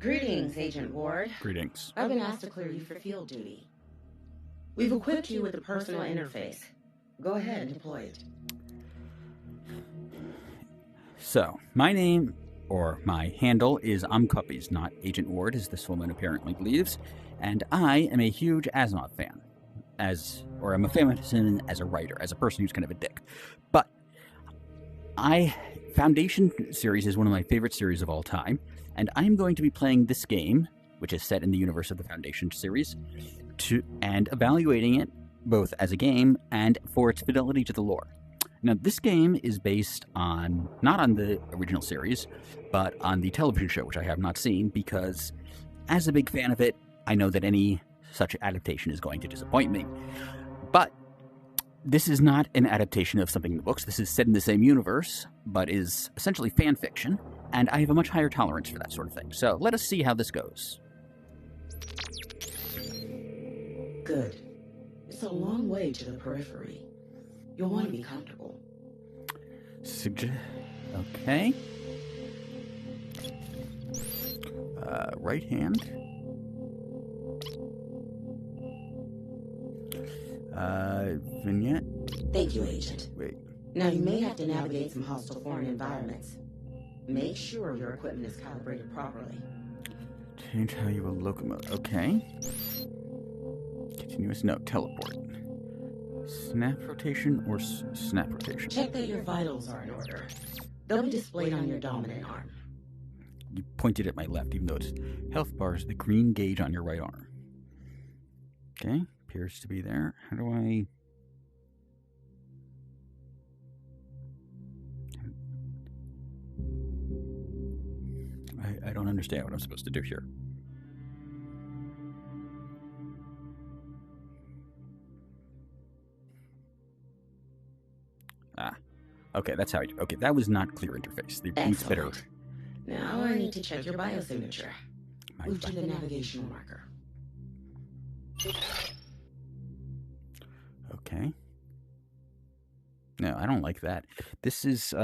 Greetings, Agent Ward. Greetings. I've been asked to clear you for field duty. We've equipped you with a personal interface. Go ahead and deploy it. So, my name, or my handle, is Cuppies, not Agent Ward, as this woman apparently believes, and I am a huge Asimov fan. I'm a fan as a writer, as a person who's kind of a dick. But Foundation series is one of my favorite series of all time, and I'm going to be playing this game, which is set in the universe of the Foundation series, and evaluating it both as a game and for its fidelity to the lore. Now, this game is based not on the original series, but on the television show, which I have not seen, because as a big fan of it, I know that any such adaptation is going to disappoint me. But this is not an adaptation of something in the books. This is set in the same universe, but is essentially fan fiction, and I have a much higher tolerance for that sort of thing. So let us see how this goes. Good. It's a long way to the periphery. You'll want to be comfortable. Okay. Right hand. Vignette. Thank you, Agent. Wait. Now, you may have to navigate some hostile foreign environments. Make sure your equipment is calibrated properly. Change how you will locomote. Okay. Continuous. No, teleport. Snap rotation or snap rotation? Check that your vitals are in order. They'll be displayed on your dominant arm. You pointed at my left, even though it's health bars, the green gauge on your right arm. Okay, appears to be there. How do I... I don't understand what I'm supposed to do here. Okay, that's how I do. Okay, that was not clear interface. The boots better. Now I need to check your biosignature. Move to the navigational marker. Okay. No, I don't like that. This is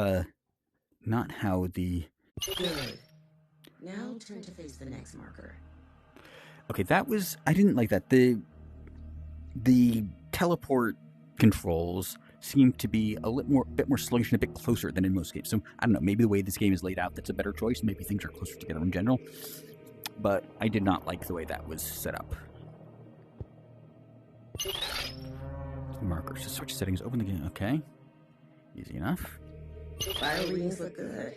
not how the... Good. Now turn to face the next marker. Okay, that was... I didn't like that. The teleport controls seem to be a bit more sluggish and a bit closer than in most games. So, I don't know, maybe the way this game is laid out, that's a better choice. Maybe things are closer together in general. But I did not like the way that was set up. Markers. To switch settings, open the game. Okay. Easy enough. Vital readings look good.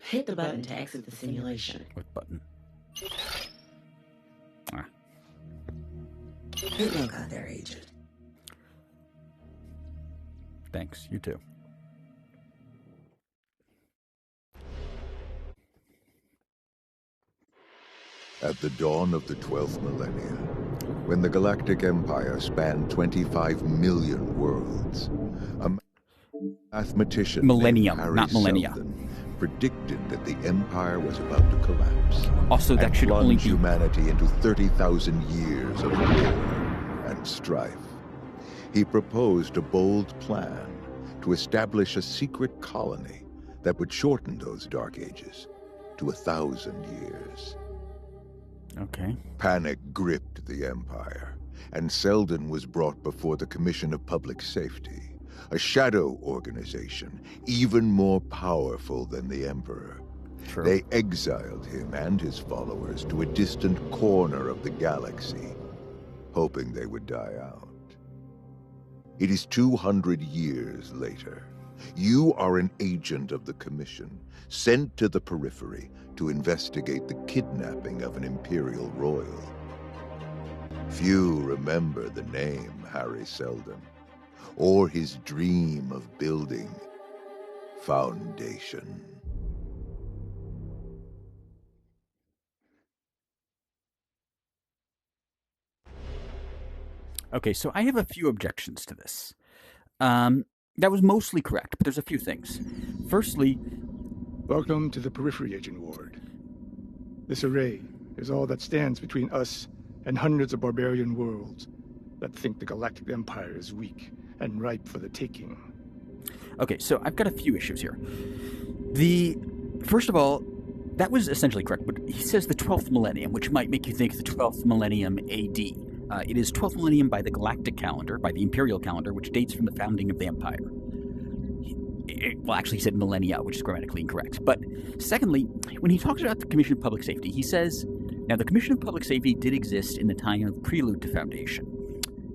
Hit the button to exit the simulation. What button? Good luck out there, Agent. Thanks, you too. At the dawn of the 12th millennia, when the Galactic Empire spanned 25 million worlds, a mathematician Millennium, named Harry not millennia. Seldon predicted that the Empire was about to collapse. Also, that should only be... humanity into 30,000 years of war and strife. He proposed a bold plan to establish a secret colony that would shorten those dark ages to 1,000 years. Okay. Panic gripped the Empire, and Seldon was brought before the Commission of Public Safety, a shadow organization even more powerful than the Emperor. True. They exiled him and his followers to a distant corner of the galaxy, hoping they would die out. It is 200 years later. You are an agent of the Commission, sent to the periphery to investigate the kidnapping of an Imperial royal. Few remember the name Harry Seldon, or his dream of building Foundation. Okay, so I have a few objections to this. That was mostly correct, but there's a few things. Firstly... Welcome to the Periphery, Agent Ward. This array is all that stands between us and hundreds of barbarian worlds that think the Galactic Empire is weak and ripe for the taking. Okay, so I've got a few issues here. First of all, That was essentially correct, but he says the 12th millennium, which might make you think the 12th millennium AD. It is 12th millennium by the galactic calendar, by the imperial calendar, which dates from the founding of the empire. Well, actually, he said millennia, which is grammatically incorrect. But secondly, when he talks about the Commission of Public Safety, he says, now the Commission of Public Safety did exist in the time of prelude to foundation,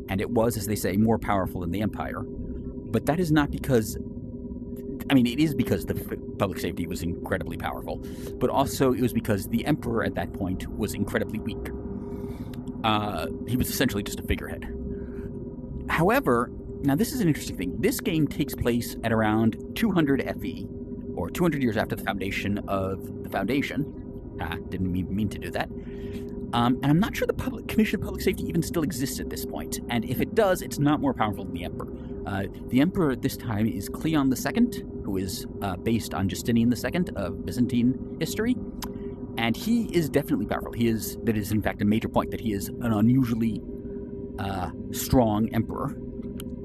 and it was, as they say, more powerful than the empire. But that is not because... I mean, it is because the public safety was incredibly powerful, but also it was because the emperor at that point was incredibly weak. He was essentially just a figurehead. However, now this is an interesting thing. This game takes place at around 200 FE, or 200 years after the foundation of the Foundation. Didn't mean to do that. And I'm not sure the Commission of Public Safety even still exists at this point. And if it does, it's not more powerful than the Emperor. The Emperor at this time is Cleon II, who is based on Justinian II of Byzantine history. And he is definitely powerful. That is in fact a major point, that he is an unusually strong emperor.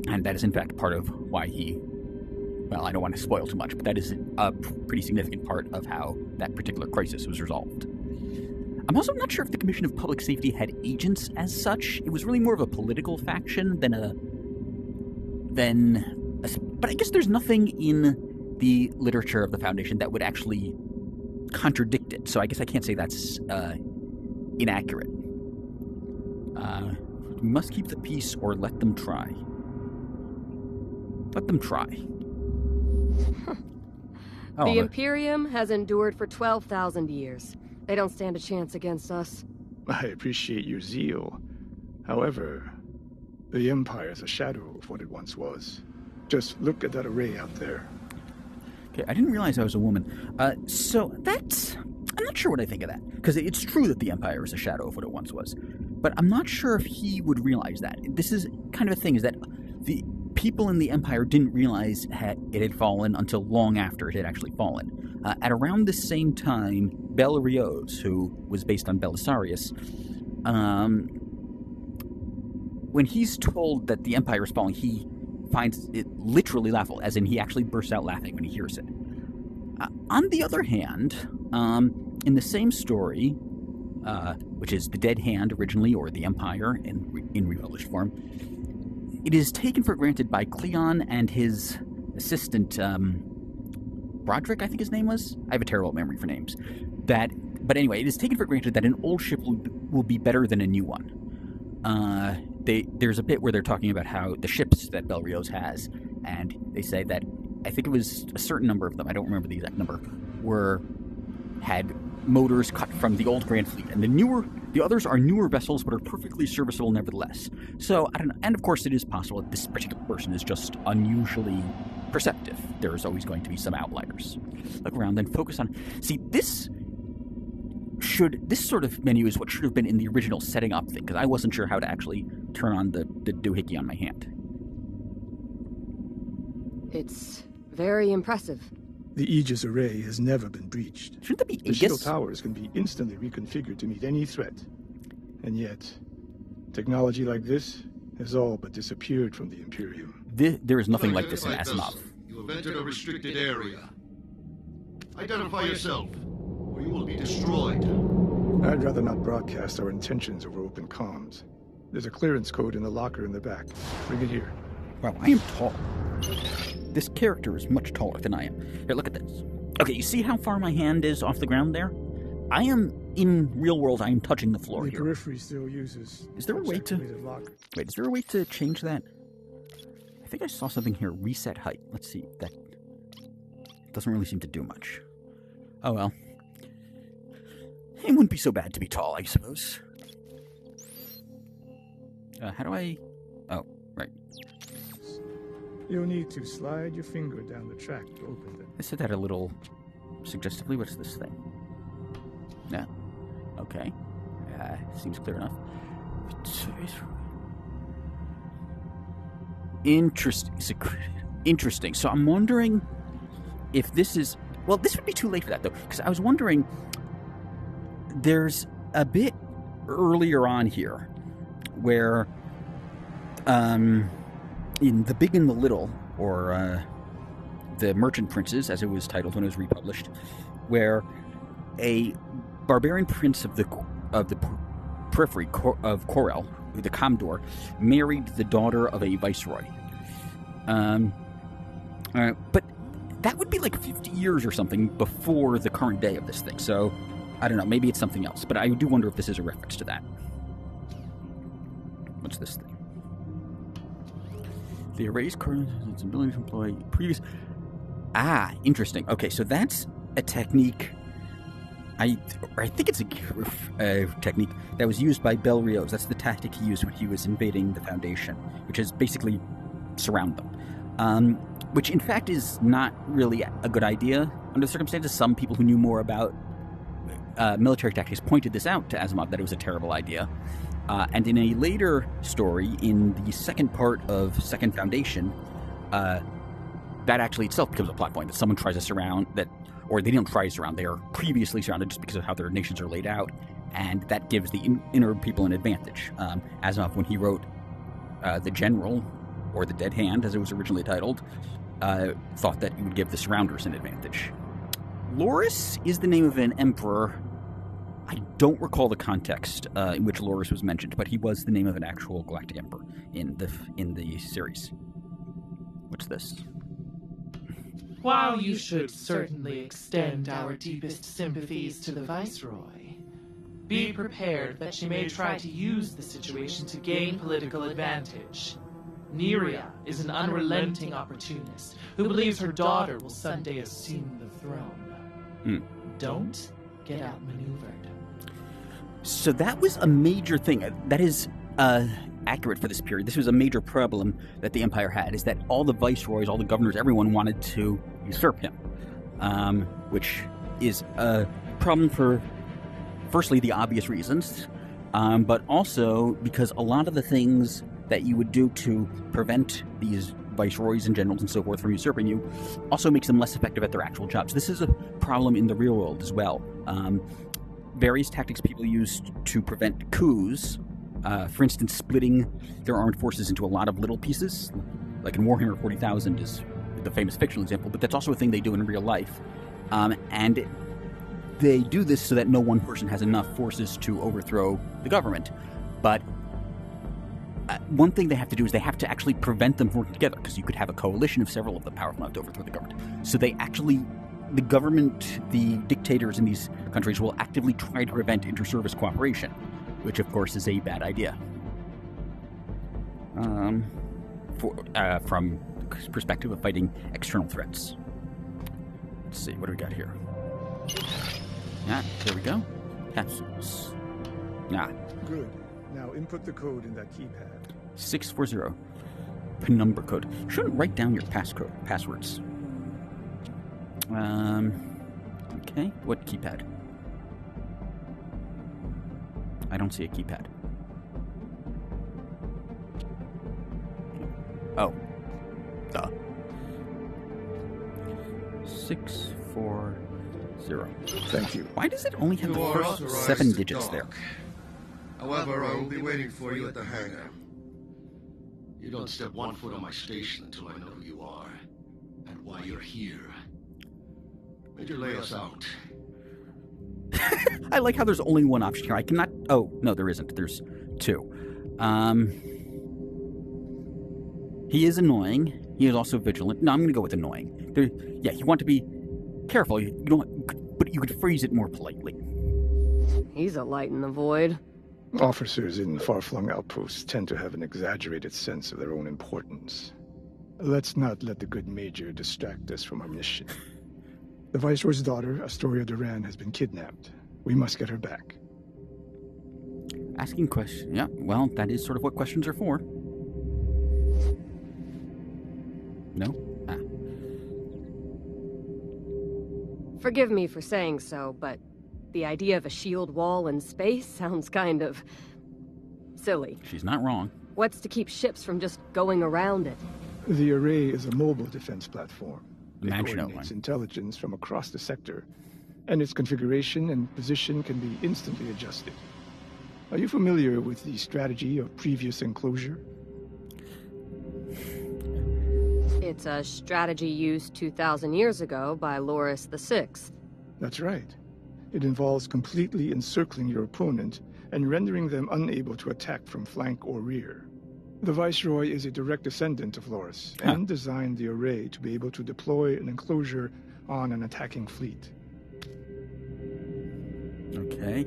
And that is in fact part of why well, I don't want to spoil too much, but that is a pretty significant part of how that particular crisis was resolved. I'm also not sure if the Commission of Public Safety had agents as such. It was really more of a political faction but I guess there's nothing in the literature of the Foundation that would actually contradict it, so I guess I can't say that's inaccurate. We must keep the peace or let them try. Let them try. The Imperium has endured for 12,000 years. They don't stand a chance against us. I appreciate your zeal. However, the Empire is a shadow of what it once was. Just look at that array out there. Okay, I didn't realize I was a woman. So that's... I'm not sure what I think of that. Because it's true that the Empire is a shadow of what it once was. But I'm not sure if he would realize that. This is kind of a thing, is that the people in the Empire didn't realize it had fallen until long after it had actually fallen. At around the same time, Belerios, who was based on Belisarius, when he's told that the Empire is falling, he finds it literally laughable, as in he actually bursts out laughing when he hears it. On the other hand, in the same story, which is the Dead Hand originally, or the Empire in republished form, it is taken for granted by Cleon and his assistant, Broderick, I think his name was? I have a terrible memory for names. But anyway, it is taken for granted that an old ship will be better than a new one. There's a bit where they're talking about how the ships that Belerios has, and they say that, I think it was a certain number of them, I don't remember the exact number, had motors cut from the old Grand Fleet, and the others are newer vessels, but are perfectly serviceable nevertheless. So, I don't know, and of course it is possible that this particular person is just unusually perceptive. There's always going to be some outliers. Look around, then focus on... See, this sort of menu is what should have been in the original setting up thing, because I wasn't sure how to actually turn on the doohickey on my hand. It's very impressive. The Aegis array has never been breached. Shouldn't that be The shield towers can be instantly reconfigured to meet any threat. And yet, technology like this has all but disappeared from the Imperium. There is nothing like this in Asimov. You have entered a restricted area. Identify yourself, or you will be destroyed. I'd rather not broadcast our intentions over open comms. There's a clearance code in the locker in the back. Bring it here. Wow, I am tall. This character is much taller than I am. Here, look at this. Okay, you see how far my hand is off the ground there? I am, in real world, I am touching the floor The here. periphery still uses... Is there a way to... Wait, is there a way to change that? I think I saw something here. Reset height. Let's see. That doesn't really seem to do much. Oh, well. It wouldn't be so bad to be tall, I suppose. How do I... Oh, right. You'll need to slide your finger down the track to open them. I said that a little suggestively. What's this thing? Yeah. Okay. Seems clear enough. Interesting. So I'm wondering if this is... Well, this would be too late for that, though, because I was wondering... There's a bit earlier on here where... in The Big and the Little, or The Merchant Princes, as it was titled when it was republished, where a barbarian prince of the periphery of Corel, the Commodore, married the daughter of a viceroy. But that would be like 50 years or something before the current day of this thing. So, I don't know, maybe it's something else. But I do wonder if this is a reference to that. What's this thing? The array's its ability to employ previous... Ah, interesting. Okay, so that's a technique... I think it's a technique that was used by Bel Rios. That's the tactic he used when he was invading the Foundation, which is basically surround them. Which, in fact, is not really a good idea under the circumstances. Some people who knew more about military tactics pointed this out to Asimov, that it was a terrible idea. And in a later story, in the second part of Second Foundation, that actually itself becomes a plot point, that someone tries to surround... Or they don't try to surround, they are previously surrounded just because of how their nations are laid out, and that gives the inner people an advantage. Asimov, when he wrote The General, or The Dead Hand, as it was originally titled, thought that it would give the surrounders an advantage. Loris is the name of an emperor. I don't recall the context in which Loris was mentioned, but he was the name of an actual galactic emperor in the series. What's this? While you should certainly extend our deepest sympathies to the Viceroy, be prepared that she may try to use the situation to gain political advantage. Neria is an unrelenting opportunist who believes her daughter will someday assume the throne. Don't get outmaneuvered. So that was a major thing. That is accurate for this period. This was a major problem that the Empire had, is that all the viceroys, all the governors, everyone wanted to usurp him, which is a problem for, firstly, the obvious reasons, but also because a lot of the things that you would do to prevent these viceroys and generals and so forth from usurping you also makes them less effective at their actual jobs. This is a problem in the real world as well. Various tactics people used to prevent coups, for instance, splitting their armed forces into a lot of little pieces, like in Warhammer 40,000 is the famous fictional example, but that's also a thing they do in real life. And they do this so that no one person has enough forces to overthrow the government. But one thing they have to do is they have to actually prevent them from working together, because you could have a coalition of several of them powerful enough to overthrow the government. So they actually... The government, the dictators in these countries will actively try to prevent inter-service cooperation, which, of course, is a bad idea. From the perspective of fighting external threats. Let's see, what do we got here? Yeah, there we go. Capsules. Yeah. Good. Now input the code in that keypad. 640. Penumbra code. You shouldn't write down your passwords. Okay, what keypad? I don't see a keypad. Oh. Duh. 640. Thank you. Why does it only have You the are first authorized 7 to digits talk. there? However, I will be waiting for you at the hangar. You don't step one foot on my station until I know who you are and why you're here. Major, lay us out. I like how there's only one option here. I cannot... Oh, no, there isn't. There's 2. He is annoying. He is also vigilant. No, I'm going to go with annoying. Yeah, you want to be careful. You don't, but you could phrase it more politely. He's a light in the void. Officers in far-flung outposts tend to have an exaggerated sense of their own importance. Let's not let the good Major distract us from our mission. The Viceroy's daughter, Astoria Duran, has been kidnapped. We must get her back. Asking questions. Yeah, well, that is sort of what questions are for. No? Ah. Forgive me for saying so, but the idea of a shield wall in space sounds kind of... silly. She's not wrong. What's to keep ships from just going around it? The Array is a mobile defense platform. It Imagine coordinates intelligence from across the sector, and its configuration and position can be instantly adjusted. Are you familiar with the strategy of previous enclosure? It's a strategy used 2,000 years ago by Loris VI. That's right. It involves completely encircling your opponent and rendering them unable to attack from flank or rear. The Viceroy is a direct descendant of Loris, and designed the array to be able to deploy an enclosure on an attacking fleet. Okay.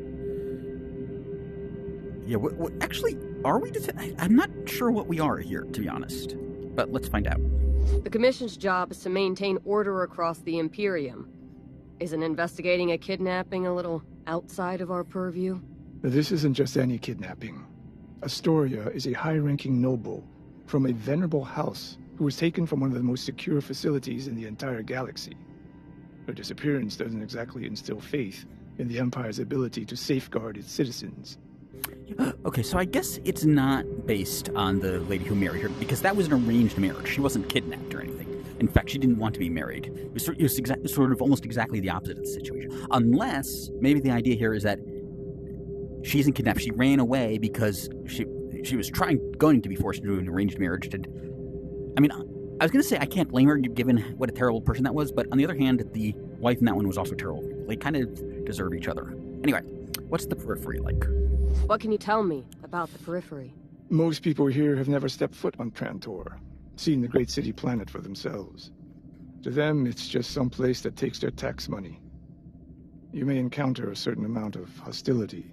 Yeah, what actually, are we... I'm not sure what we are here, to be honest. But let's find out. The Commission's job is to maintain order across the Imperium. Isn't investigating a kidnapping a little outside of our purview? This isn't just any kidnapping. Astoria is a high-ranking noble from a venerable house who was taken from one of the most secure facilities in the entire galaxy. Her disappearance doesn't exactly instill faith in the Empire's ability to safeguard its citizens. Okay, so I guess it's not based on the lady who married her, because that was an arranged marriage. She wasn't kidnapped or anything. In fact, she didn't want to be married. It was sort of almost exactly the opposite of the situation. Unless, maybe the idea here is that she isn't kidnapped. She ran away because she was going to be forced into an arranged marriage. I mean, I was going to say I can't blame her given what a terrible person that was, but on the other hand, the wife in that one was also terrible. They kind of deserve each other. Anyway, what's the periphery like? What can you tell me about the periphery? Most people here have never stepped foot on Trantor, seen the great city planet for themselves. To them, it's just some place that takes their tax money. You may encounter a certain amount of hostility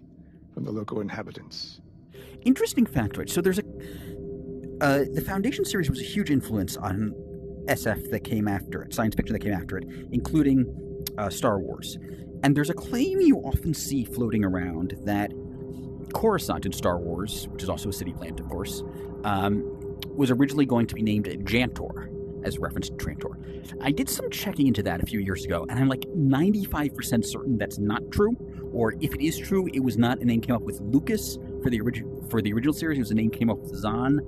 from the local inhabitants. Interesting factoid. So there's the Foundation series was a huge influence on SF that came after it, science fiction that came after it, including Star Wars. And there's a claim you often see floating around that Coruscant in Star Wars, which is also a city planet, of course, was originally going to be named Jantor, as a reference to Trantor. I did some checking into that a few years ago, and I'm like 95% certain that's not true. Or if it is true, it was not a name came up with Lucas for the original series. It was a name came up with Zahn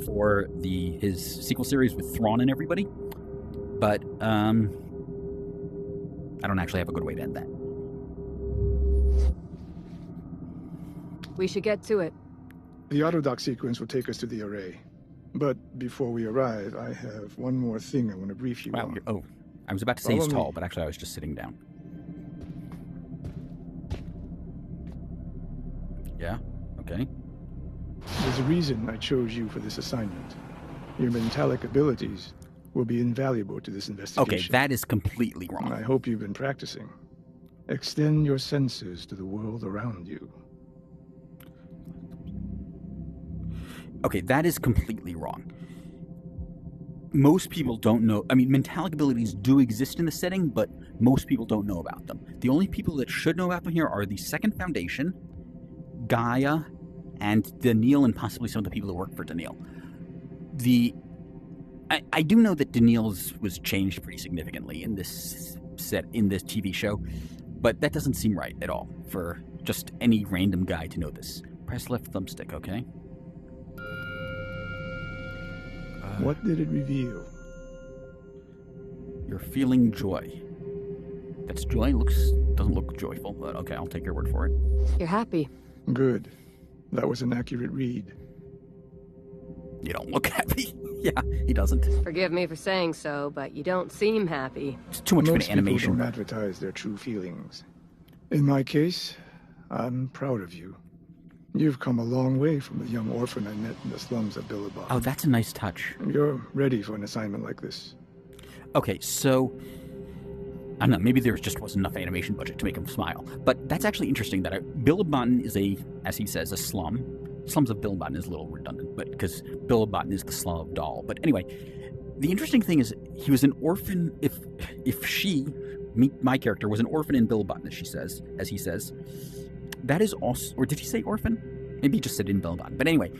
for his sequel series with Thrawn and everybody. But I don't actually have a good way to end that. We should get to it. The autodoc sequence will take us to the array. But before we arrive, I have one more thing I want to brief you on. Oh, I was about to say he's tall, but actually I was just sitting down. Yeah, okay. There's a reason I chose you for this assignment. Your mentalic abilities will be invaluable to this investigation. Okay, that is completely wrong. I hope you've been practicing. Extend your senses to the world around you. Okay, that is completely wrong. Most people don't know. I mean, mentalic abilities do exist in the setting, but most people don't know about them. The only people that should know about them here are the Second Foundation, Gaia, and Daniil, and possibly some of the people who work for Daniil. I do know that Daniil's was changed pretty significantly in this TV show, but that doesn't seem right at all for just any random guy to know this. Press left thumbstick, okay? What did it reveal? You're feeling joy. That's joy. Doesn't look joyful, but okay, I'll take your word for it. You're happy. Good. That was an accurate read. You don't look happy. Yeah, he doesn't. Forgive me for saying so, but you don't seem happy. It's too much of an animation. Most people don't advertise their true feelings. In my case, I'm proud of you. You've come a long way from the young orphan I met in the slums of Billabong. Oh, that's a nice touch. You're ready for an assignment like this. Okay, so I don't know, maybe there just wasn't enough animation budget to make him smile. But that's actually interesting that Billabong is as he says, a slum. Slums of Billabong is a little redundant, but because Billabong is the slum of Dahl. But anyway, the interesting thing is he was an orphan. If my character was an orphan in Billabong, as he says, that is also, or did he say orphan? Maybe he just said in Billabong. But anyway,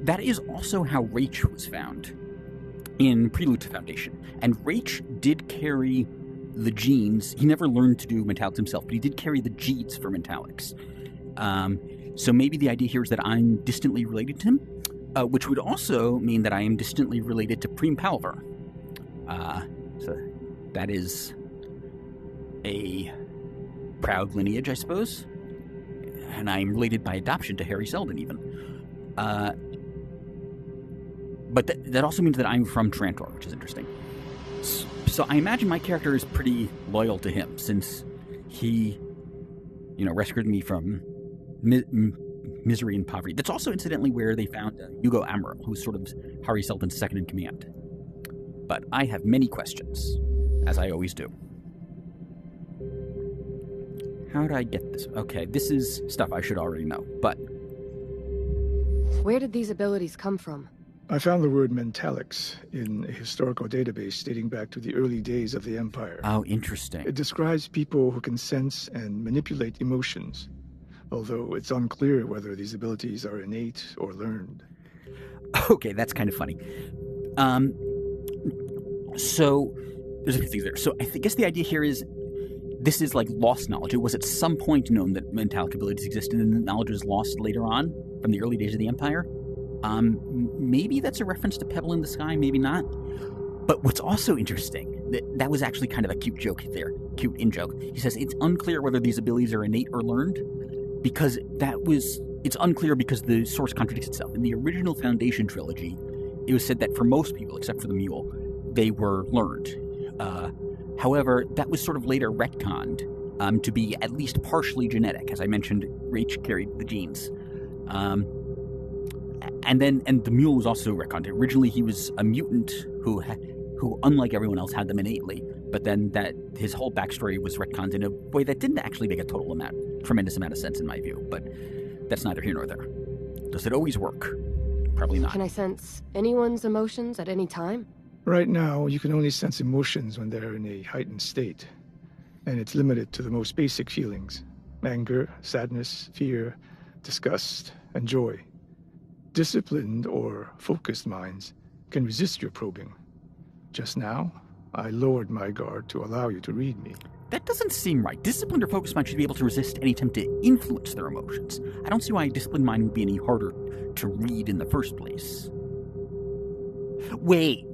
that is also how Rach was found in Prelude to Foundation. And Rach did carry the genes. He never learned to do metallics himself, but he did carry the genes for metallics. So maybe the idea here is that I'm distantly related to him, which would also mean that I am distantly related to Preem Palver. So that is a proud lineage, I suppose. And I'm related by adoption to Harry Seldon, even. But that also means that I'm from Trantor, which is interesting. So I imagine my character is pretty loyal to him, since he, rescued me from misery and poverty. That's also incidentally where they found Hugo Amaro, who's sort of Hari Seldon's second in command. But I have many questions, as I always do. How did I get this? Okay, this is stuff I should already know, but... Where did these abilities come from? I found the word mentalics in a historical database dating back to the early days of the Empire. Oh, interesting. It describes people who can sense and manipulate emotions, although it's unclear whether these abilities are innate or learned. Okay, that's kind of funny. So, there's a few things there. So, I guess the idea here is this is like lost knowledge. It was at some point known that mentalic abilities existed, and the knowledge was lost later on from the early days of the Empire. Maybe that's a reference to Pebble in the Sky, maybe not. But what's also interesting, that was actually kind of a cute joke there, cute in-joke. He says it's unclear whether these abilities are innate or learned, because it's unclear because the source contradicts itself. In the original Foundation trilogy, it was said that for most people, except for the mule, they were learned. However, that was sort of later retconned to be at least partially genetic. As I mentioned, Rach carried the genes. And the mule was also retconned. Originally, he was a mutant who, unlike everyone else, had them innately. But then his whole backstory was retconned in a way that didn't actually make a tremendous amount of sense in my view. But that's neither here nor there. Does it always work? Probably not. Can I sense anyone's emotions at any time? Right now, you can only sense emotions when they're in a heightened state. And it's limited to the most basic feelings: anger, sadness, fear, disgust, and joy. Disciplined or focused minds can resist your probing. Just now, I lowered my guard to allow you to read me. That doesn't seem right. Disciplined or focused mind should be able to resist any attempt to influence their emotions. I don't see why a disciplined mind would be any harder to read in the first place. Wait.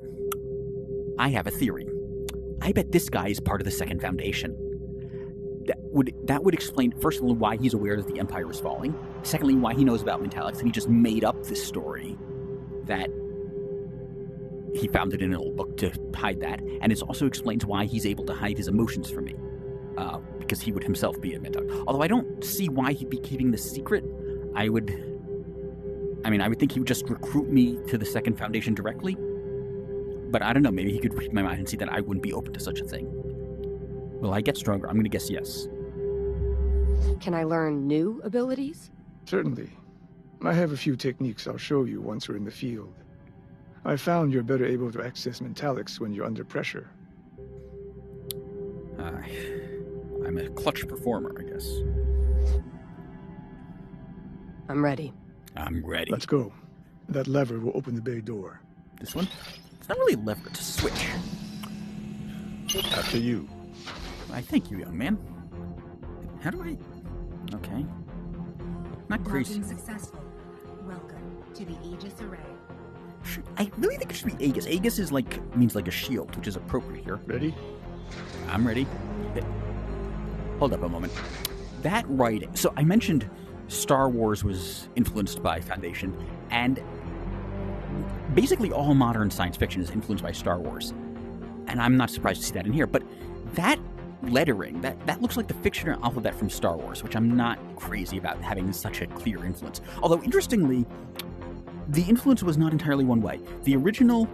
I have a theory. I bet this guy is part of the Second Foundation. That would explain, first of all, why he's aware that the Empire is falling. Secondly, why he knows about mentalics, and he just made up this story that he found it in an old book to hide that. And it also explains why he's able to hide his emotions from me, because he would himself be a mentalic. Although I don't see why he'd be keeping this secret. I would think he would just recruit me to the Second Foundation directly. But I don't know, maybe he could read my mind and see that I wouldn't be open to such a thing. Will I get stronger? I'm going to guess yes. Can I learn new abilities? Certainly. I have a few techniques I'll show you once we're in the field. I found you're better able to access mentalics when you're under pressure. I'm a clutch performer, I guess. I'm ready. I'm ready. Let's go. That lever will open the bay door. This one? It's not really a lever, it's a switch. After you. I thank you, young man. How do I... Okay. Not crazy. Login successful. Welcome to the Aegis Array. I really think it should be Aegis. Aegis is means like a shield, which is appropriate here. Ready? I'm ready. Hold up a moment. That writing... So I mentioned Star Wars was influenced by Foundation, and basically all modern science fiction is influenced by Star Wars. And I'm not surprised to see that in here, but that lettering, that looks like the fictional alphabet from Star Wars, which I'm not crazy about having such a clear influence. Although, interestingly, the influence was not entirely one way. The original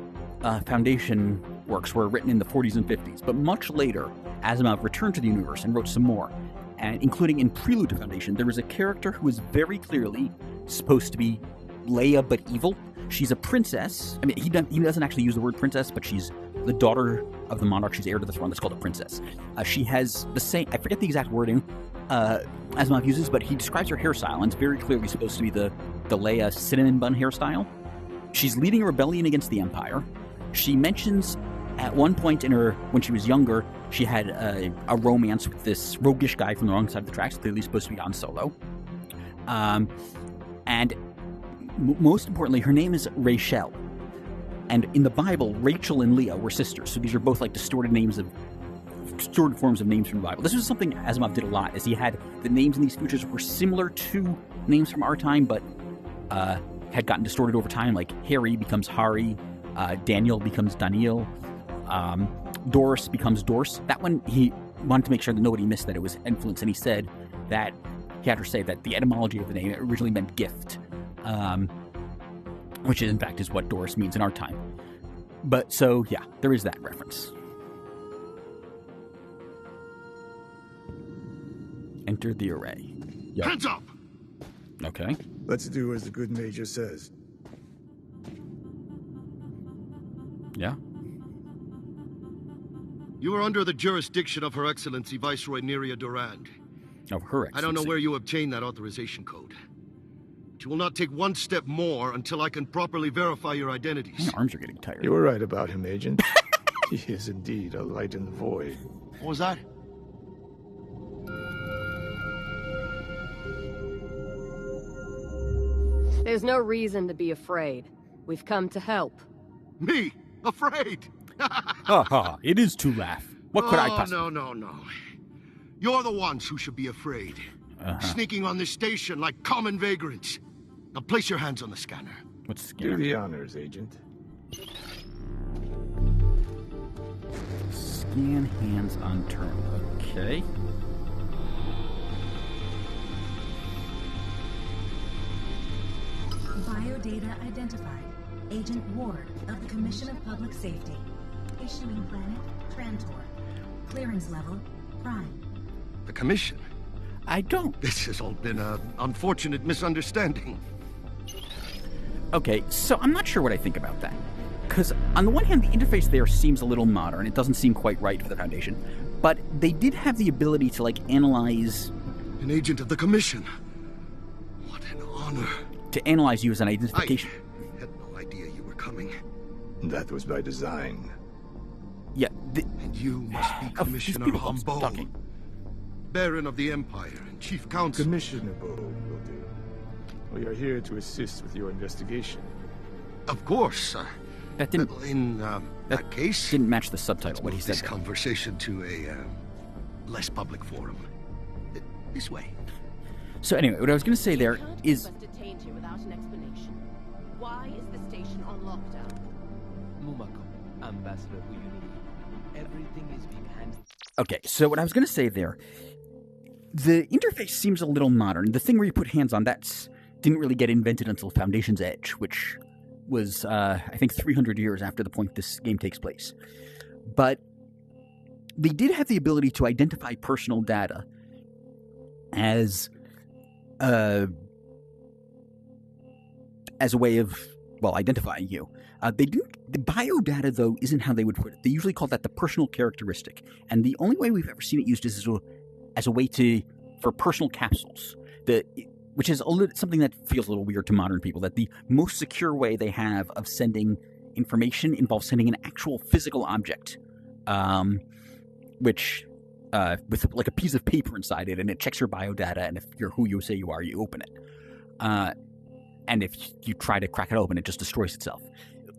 Foundation works were written in the 40s and 50s, but much later, Asimov returned to the universe and wrote some more. And including in Prelude to Foundation, there was a character who was very clearly supposed to be Leia but evil. She's a princess. I mean, he doesn't actually use the word princess, but she's the daughter of the monarch. She's heir to the throne. That's called a princess. She has the same... I forget the exact wording Asimov uses, but he describes her hairstyle, and it's very clearly supposed to be the Leia cinnamon bun hairstyle. She's leading a rebellion against the Empire. She mentions at one point when she was younger, she had a romance with this roguish guy from the wrong side of the tracks, clearly supposed to be Han Solo. And most importantly, her name is Rachel. And in the Bible, Rachel and Leah were sisters. So these are both distorted forms of names from the Bible. This was something Asimov did a lot, as he had the names in these futures were similar to names from our time, but had gotten distorted over time. Like Harry becomes Hari, Daniel becomes Daniel, Doris becomes Dorse. That one, wanted to make sure that nobody missed that it was influence, and he said that he had her say that the etymology of the name originally meant gift, which in fact is what Doris means in our time. But so yeah, there is that reference. Enter the array. Yep. Hands up! Okay. Let's do as the good major says. Yeah. You are under the jurisdiction of Her Excellency Viceroy Neria Durand. Of Her Excellency. I don't know where you obtained that authorization code. But you will not take one step more until I can properly verify your identities. My arms are getting tired. You were right about him, Agent. He is indeed a light in the void. What was that? There's no reason to be afraid. We've come to help. Me? Afraid? Ha ha, it is to laugh. What could I possibly... No. You're the ones who should be afraid. Sneaking on this station like common vagrants. Now place your hands on the scanner. What's the scanner? Do the honors, Agent. Scan hands unturned. Okay. Biodata identified. Agent Ward of the Commission of Public Safety. Issuing planet Trantor. Clearance level Prime. The Commission? I don't. This has all been an unfortunate misunderstanding. Okay, so I'm not sure what I think about that. Because on the one hand, the interface there seems a little modern. It doesn't seem quite right for the Foundation. But they did have the ability to, like, analyze... An agent of the Commission. What an honor. To analyze you as an identification. I had no idea you were coming. That was by design. Yeah, And you must be Commissioner Humbo, Baron of the Empire and Chief Counsel. Commissioner Bo will do. We are here to assist with your investigation. Of course. That didn't... In that case... Didn't match the subtitle, what he said. This conversation to a less public forum. This way. So anyway, what I was going to say there is... You can't keep us detained here without an explanation. Why is the station on lockdown? Mumako, Ambassador who you need. Everything is being handled. Okay, so what I was going to say there, the interface seems a little modern. The thing where you put hands on, that didn't really get invented until Foundation's Edge, which was, I think, 300 years after the point this game takes place. But they did have the ability to identify personal data as a way of, well, identifying you. They do the biodata, though, isn't how they would put it. They usually call that the personal characteristic, and the only way we've ever seen it used is as a way for personal capsules. Which is something that feels a little weird to modern people. That the most secure way they have of sending information involves sending an actual physical object, which with like a piece of paper inside it, and it checks your biodata, and if you're who you say you are, you open it. And if you try to crack it open, it just destroys itself.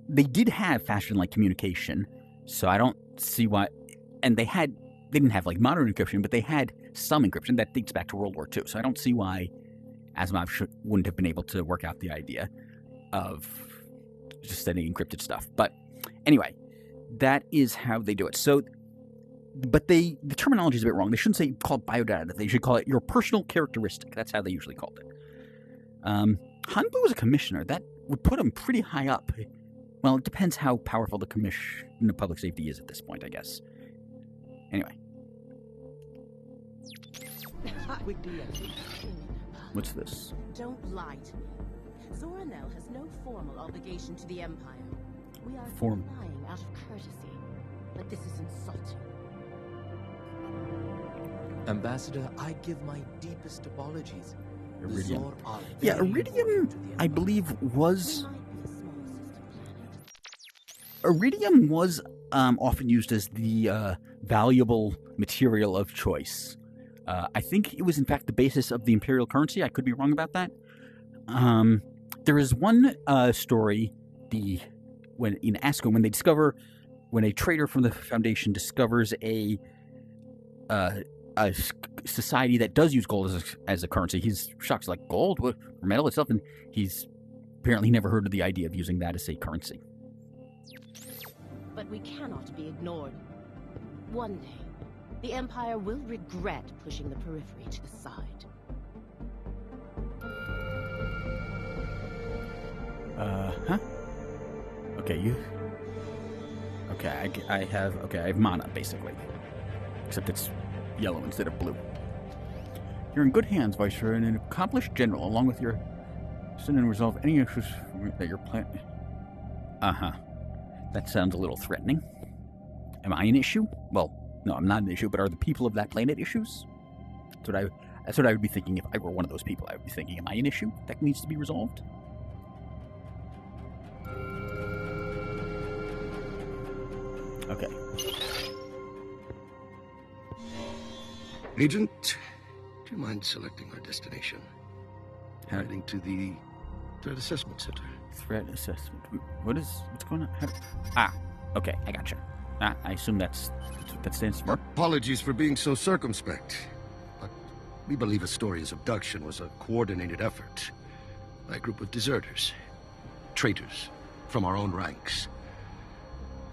They did have fashion-like communication, so I don't see why... And they didn't have, like, modern encryption, but they had some encryption that dates back to World War II, so I don't see why Asimov wouldn't have been able to work out the idea of just sending encrypted stuff. But anyway, that is how they do it. So, but the terminology is a bit wrong. They shouldn't say call it biodata. They should call it your personal characteristic. That's how they usually called it. Hanbu was a commissioner. That would put him pretty high up. Well, it depends how powerful the Commission of Public Safety is at this point, I guess. Anyway. What's this? Don't lie to me. Zoranel has no formal obligation to the Empire. We are lying out of courtesy, but this is insulting. Ambassador, I give my deepest apologies. Iridium. Yeah, Iridium, I believe, was... Iridium was often used as the valuable material of choice. I think it was, in fact, the basis of the imperial currency. I could be wrong about that. There is one story, when in Asco, when a trader from the Foundation discovers a society that does use gold as a currency, he's shocked, like, gold? What, metal itself? And he's apparently never heard of the idea of using that as a currency. But we cannot be ignored. One day, The Empire will regret pushing the periphery to the side. Huh? Okay, you... Okay, I have mana, basically. Except it's yellow instead of blue. You're in good hands, Viceroy, and an accomplished general, along with your son, and resolve any issues that you're planning. Uh-huh. That sounds a little threatening. Am I an issue? Well, no, I'm not an issue, but are the people of that planet issues? That's what I would be thinking if I were one of those people. I would be thinking, am I an issue that needs to be resolved? Okay. Agent, do you mind selecting our destination? Heading to the Threat Assessment Center. Threat Assessment. What's going on? Okay, I gotcha. I assume that's what that stands for. Apologies for being so circumspect, but we believe Astoria's abduction was a coordinated effort by a group of deserters, traitors from our own ranks.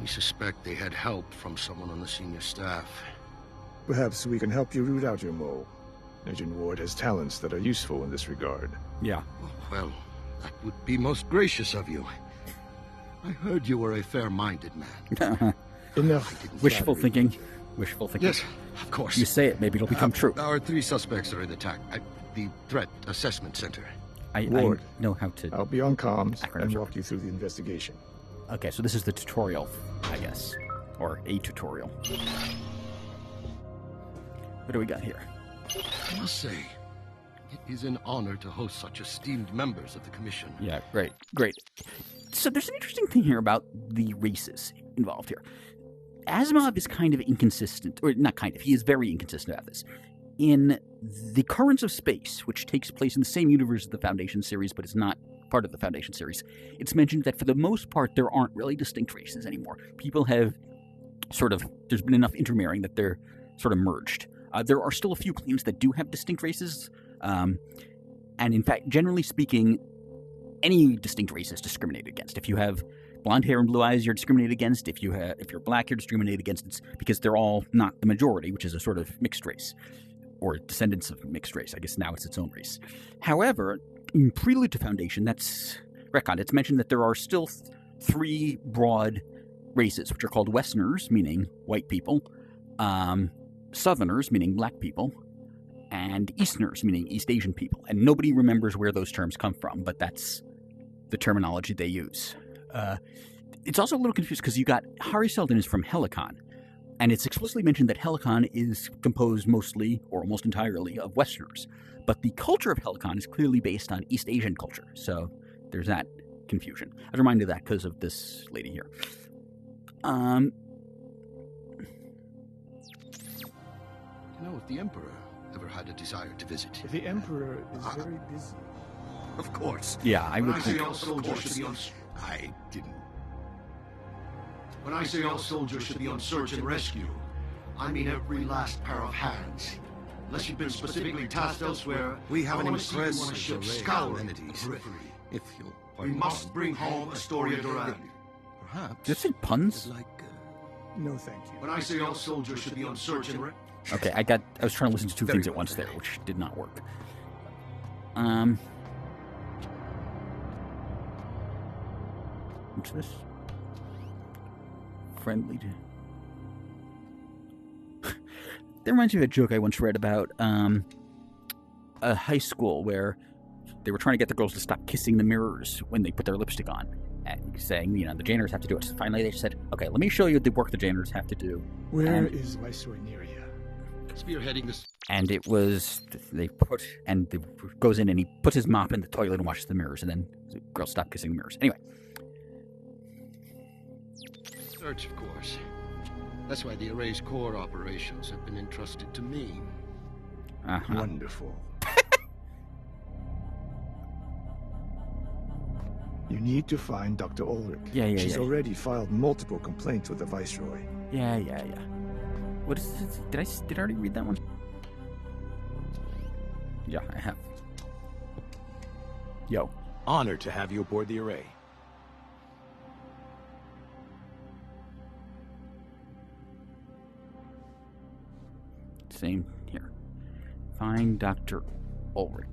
We suspect they had help from someone on the senior staff. Perhaps we can help you root out your mole. Agent Ward has talents that are useful in this regard. Yeah. Well, that would be most gracious of you. I heard you were a fair-minded man. Enough. Wishful thinking. Wishful thinking. Yes, of course. You say it, maybe it'll become true. Our 3 suspects are in the Threat Assessment Center. Ward, I know how to... I'll be on comms and walk you through the investigation. Okay, so this is the tutorial, I guess. Or a tutorial. What do we got here? I must say, it is an honor to host such esteemed members of the Commission. Yeah, great. So there's an interesting thing here about the races involved here. Asimov is kind of inconsistent, or not kind of, he is very inconsistent about this. In The Currents of Space, which takes place in the same universe as the Foundation series, but is not part of the Foundation series, it's mentioned that for the most part there aren't really distinct races anymore. People have there's been enough intermarrying that they're sort of merged. There are still a few claims that do have distinct races, and in fact, generally speaking, any distinct race is discriminated against. If you have blonde hair and blue eyes, you're discriminated against. If you're black, you're discriminated against. It's because they're all not the majority, which is a sort of mixed race, or descendants of mixed race. I guess now it's its own race. However, in Prelude to Foundation, that's retconned. It's mentioned that there are still 3 broad races, which are called Westerners, meaning white people, Southerners, meaning black people, and Easterners, meaning East Asian people. And nobody remembers where those terms come from, but that's the terminology they use. It's also a little confused because you got Hari Seldon is from Helicon, and it's explicitly mentioned that Helicon is composed mostly or almost entirely of Westerners. But the culture of Helicon is clearly based on East Asian culture, so there's that confusion. I was reminded of that because of this lady here. If the Emperor ever had a desire to visit. The Emperor is very busy. Of course. Yeah, I would When I think. say all soldiers should be on... I didn't. When I say all soldiers should be on search and rescue, I mean every last pair of hands. Unless you've been specifically tasked elsewhere, we haven't impressed on a ship scour entities. If you'll we must bring home Astoria Duran. Perhaps. Did it say puns? No, thank you. When I say all soldiers should be on search and rescue. Okay, I was trying to listen to 2 things at once there, which did not work. What's this? Friendly. That reminds me of a joke I once read about a high school where they were trying to get the girls to stop kissing the mirrors when they put their lipstick on, and saying, the janitors have to do it. So finally they said, okay, let me show you the work the janitors have to do. Where is Viceroy Neria? Spearheading this. And it was, goes in and he puts his mop in the toilet and washes the mirrors, and then the girls stop kissing the mirrors. Anyway. Search, of course. That's why the Array's core operations have been entrusted to me. Uh-huh. Wonderful. You need to find Dr. Ulrich. Yeah. She's already filed multiple complaints with the Viceroy. Yeah. What is this? Did I already read that one? Yeah, I have. Yo. Honored to have you aboard the Array. Same here. Find Dr. Ulrich.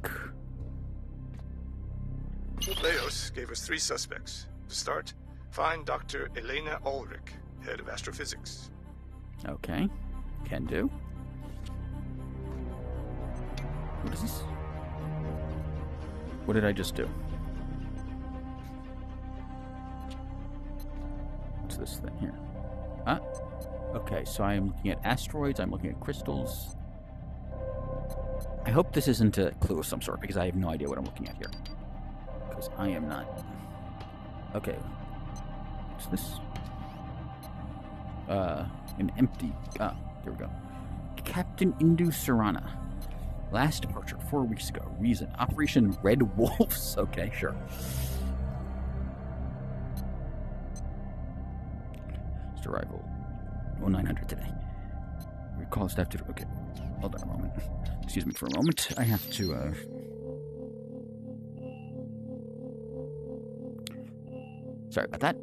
Leos gave us 3 suspects. To start, find Dr. Elena Ulrich, head of astrophysics. Okay. Can do. What is this? What did I just do? What's this thing here? Okay, so I am looking at asteroids, I'm looking at crystals. I hope this isn't a clue of some sort, because I have no idea what I'm looking at here. Because I am not... Okay. What's this? An empty... there we go. Captain Indu Surana. Last departure, 4 weeks ago. Reason, Operation Red Wolves. Okay, sure. Just arrival. 900 today. Recall staff to... Okay, hold on a moment. Excuse me for a moment. I have to, Sorry about that.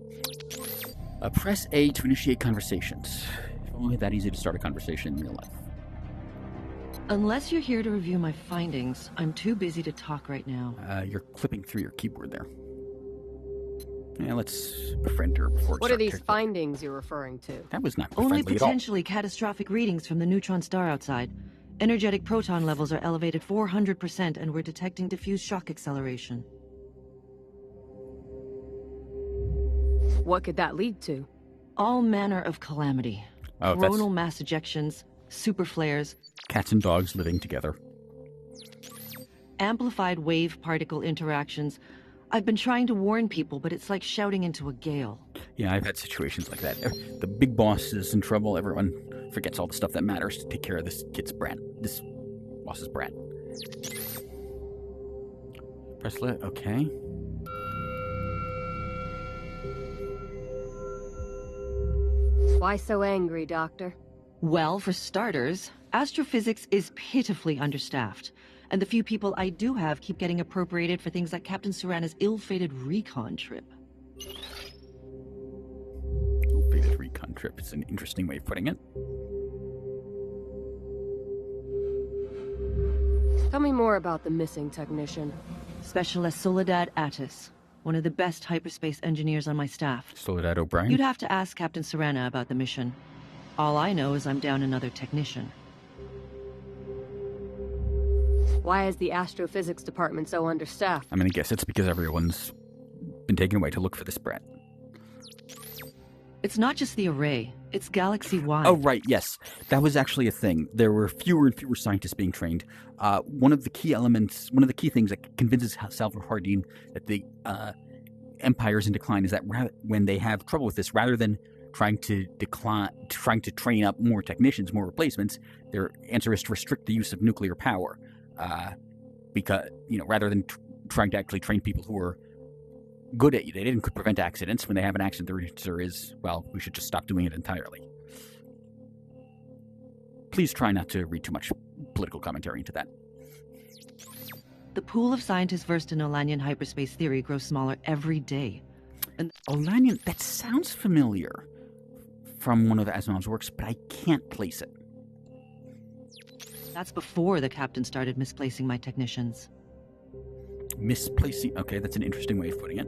Press A to initiate conversations. If only that easy to start a conversation in real life. Unless you're here to review my findings, I'm too busy to talk right now. You're clipping through your keyboard there. Yeah, let's befriend her before. What are these findings you're referring to? That was not Only friendly at all. potentially catastrophic readings from the neutron star outside. Energetic proton levels are elevated 400%, and we're detecting diffuse shock acceleration. What could that lead to? All manner of calamity. Oh, Coronal mass ejections, super flares, cats and dogs living together. amplified wave particle interactions. I've been trying to warn people, but it's like shouting into a gale. Yeah, I've had situations like that. The big boss is in trouble. Everyone forgets all the stuff that matters to take care of this kid's brat. This boss's brat. Press lit. Okay. Why so angry, Doctor? Well, for starters, astrophysics is pitifully understaffed. And the few people I do have keep getting appropriated for things like Captain Serana's ill-fated recon trip. Ill-fated recon trip is an interesting way of putting it. Tell me more about the missing technician. Specialist Soledad Attis, one of the best hyperspace engineers on my staff. Soledad O'Brien? You'd have to ask Captain Serana about the mission. All I know is I'm down another technician. Why is the astrophysics department so understaffed? I'm gonna guess it's because everyone's been taken away to look for this brat. It's not just the array, it's galaxy-wide. Oh, right, yes. That was actually a thing. There were fewer and fewer scientists being trained. One of the key things that convinces Salvador Hardin that the Empire's in decline is that when they have trouble with this, rather than trying to train up more technicians, more replacements, their answer is to restrict the use of nuclear power. Because, rather than trying to actually train people who are good at it and could prevent accidents, when they have an accident, the answer is, well, we should just stop doing it entirely. Please try not to read too much political commentary into that. The pool of scientists versed in Olanian hyperspace theory grows smaller every day. And Olanian, that sounds familiar from one of Asimov's works, but I can't place it. That's before the captain started misplacing my technicians. Misplacing? Okay, that's an interesting way of putting it.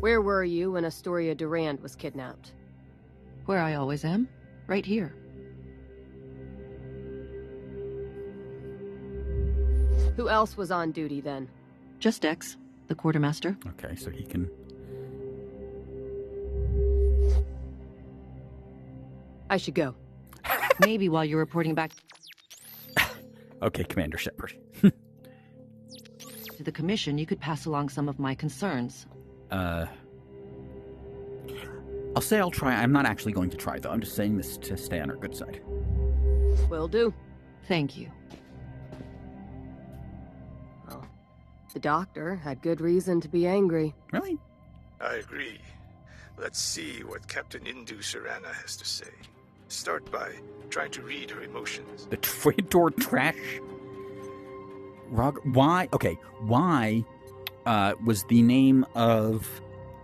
Where were you when Astoria Durand was kidnapped? Where I always am. Right here. Who else was on duty then? Just X, the quartermaster. Okay, so he can... I should go. Maybe while you're reporting back Okay, Commander Shepard. to the commission, you could pass along some of my concerns. I'll say I'll try. I'm not actually going to try, though. I'm just saying this to stay on our good side. Will do. Thank you. Well, the doctor had good reason to be angry. Really? I agree. Let's see what Captain Indu Serana has to say. Start by trying to read her emotions. The traitor trash? Why? Okay, why was the name of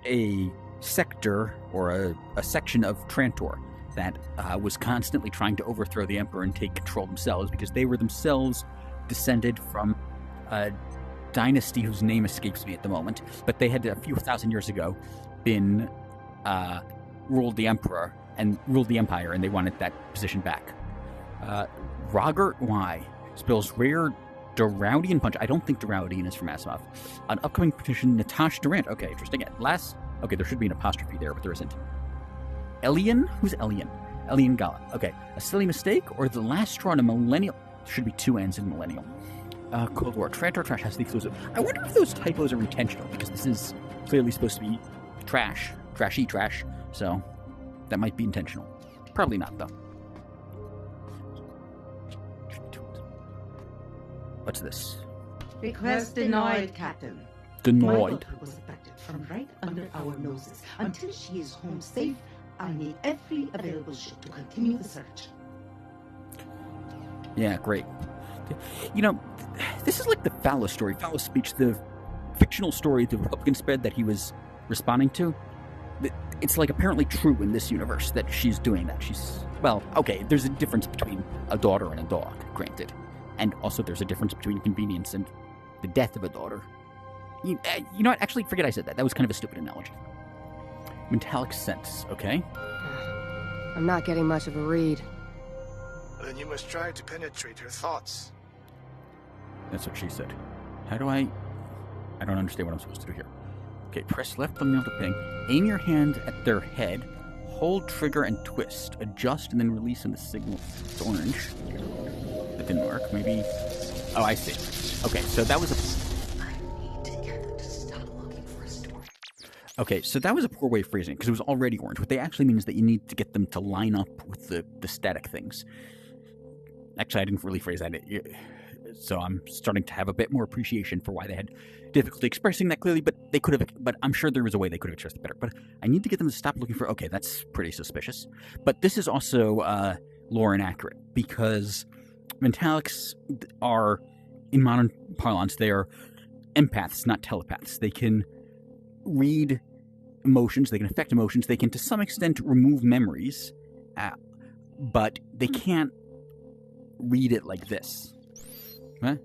a sector or a section of Trantor. that was constantly trying to overthrow the Emperor and take control themselves, because they were themselves descended from a dynasty whose name escapes me at the moment, but they had a few thousand years ago been ruled the Empire, and they wanted that position back. Rogert Y spills rare Duraudian punch. I don't think Duraudian is from Asimov. An upcoming petition, Natasha Durant. Okay, interesting. Okay, there should be an apostrophe there, but there isn't. Elian? Who's Elian? Elian Gala. Okay, a silly mistake, or the last straw in a millennial? Should be two N's in millennial. Cold War. Trantor Trash has the exclusive. I wonder if those typos are intentional, because this is clearly supposed to be trash. Trashy trash. So, that might be intentional. Probably not, though. What's this? Request denied, Captain. Denied. My daughter was abducted from right under our noses. Until she is home safe, I need every available ship to continue the search. Yeah, great. You know, this is like the Phallus story, Phallus speech, the fictional story the Republican spread that he was responding to. It's like apparently true in this universe that she's doing that. Well, okay, there's a difference between a daughter and a dog, granted. And also there's a difference between convenience and the death of a daughter. You know what? Actually, forget I said that. That was kind of a stupid analogy. Metallic sense, okay? I'm not getting much of a read. Then you must try to penetrate her thoughts. That's what she said. How do I don't understand what I'm supposed to do here. Okay, press left thumbnail to ping. Aim your hand at their head. Hold trigger and twist. Adjust and then release in the signal. It's orange. That didn't work. Maybe... Oh, I see. Okay, so that was a... I need to get them to stop looking for a story. Okay, so that was a poor way of phrasing it, because it was already orange. What they actually mean is that you need to get them to line up with the static things. Actually, I didn't really phrase that. So I'm starting to have a bit more appreciation for why they had difficulty expressing that clearly, but I'm sure there was a way they could have expressed it better. But I need to get them to stop looking for... Okay, that's pretty suspicious. But this is also lore inaccurate, because Mentalics are, in modern parlance, they are empaths, not telepaths. They can read emotions, they can affect emotions, they can to some extent remove memories, but they can't read it like this. Huh?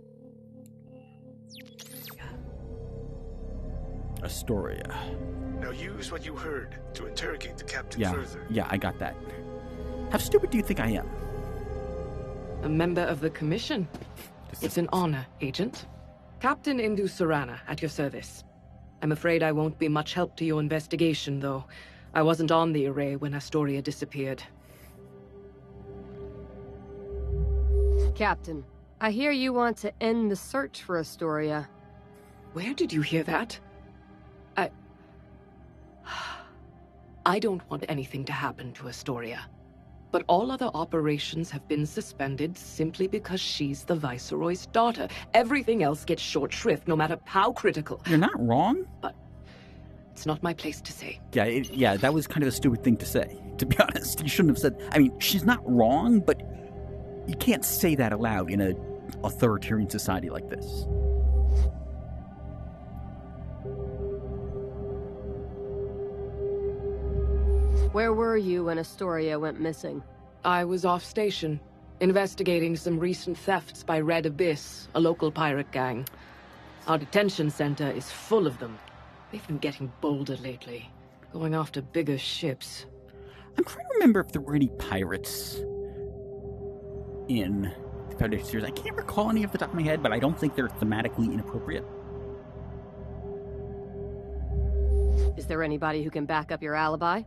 Astoria. Now use what you heard to interrogate the captain further. Yeah, I got that. How stupid do you think I am? A member of the Commission. It's an honor, Agent. Captain Indu Surana, at your service. I'm afraid I won't be much help to your investigation, though. I wasn't on the array when Astoria disappeared. Captain, I hear you want to end the search for Astoria. Where did you hear that? I don't want anything to happen to Astoria. But all other operations have been suspended simply because she's the Viceroy's daughter. Everything else gets short shrift, no matter how critical. You're not wrong. But it's not my place to say. Yeah, that was kind of a stupid thing to say, to be honest. You shouldn't have said... I mean, she's not wrong, but you can't say that aloud in an authoritarian society like this. Where were you when Astoria went missing? I was off station, investigating some recent thefts by Red Abyss, a local pirate gang. Our detention center is full of them. They've been getting bolder lately, going after bigger ships. I'm trying to remember if there were any pirates in the Foundation series. I can't recall any off the top of my head, but I don't think they're thematically inappropriate. Is there anybody who can back up your alibi?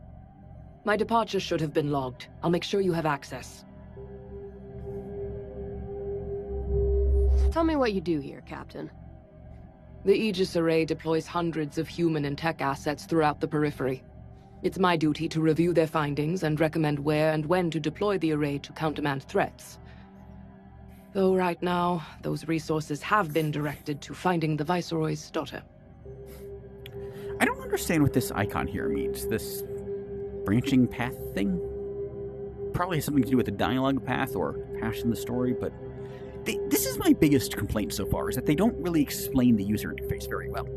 My departure should have been logged. I'll make sure you have access. Tell me what you do here, Captain. The Aegis Array deploys hundreds of human and tech assets throughout the periphery. It's my duty to review their findings and recommend where and when to deploy the array to countermand threats. Though right now, those resources have been directed to finding the Viceroy's daughter. I don't understand what this icon here means. This branching path thing? Probably has something to do with the dialogue path or path in the story, but this is my biggest complaint so far, is that they don't really explain the user interface very well.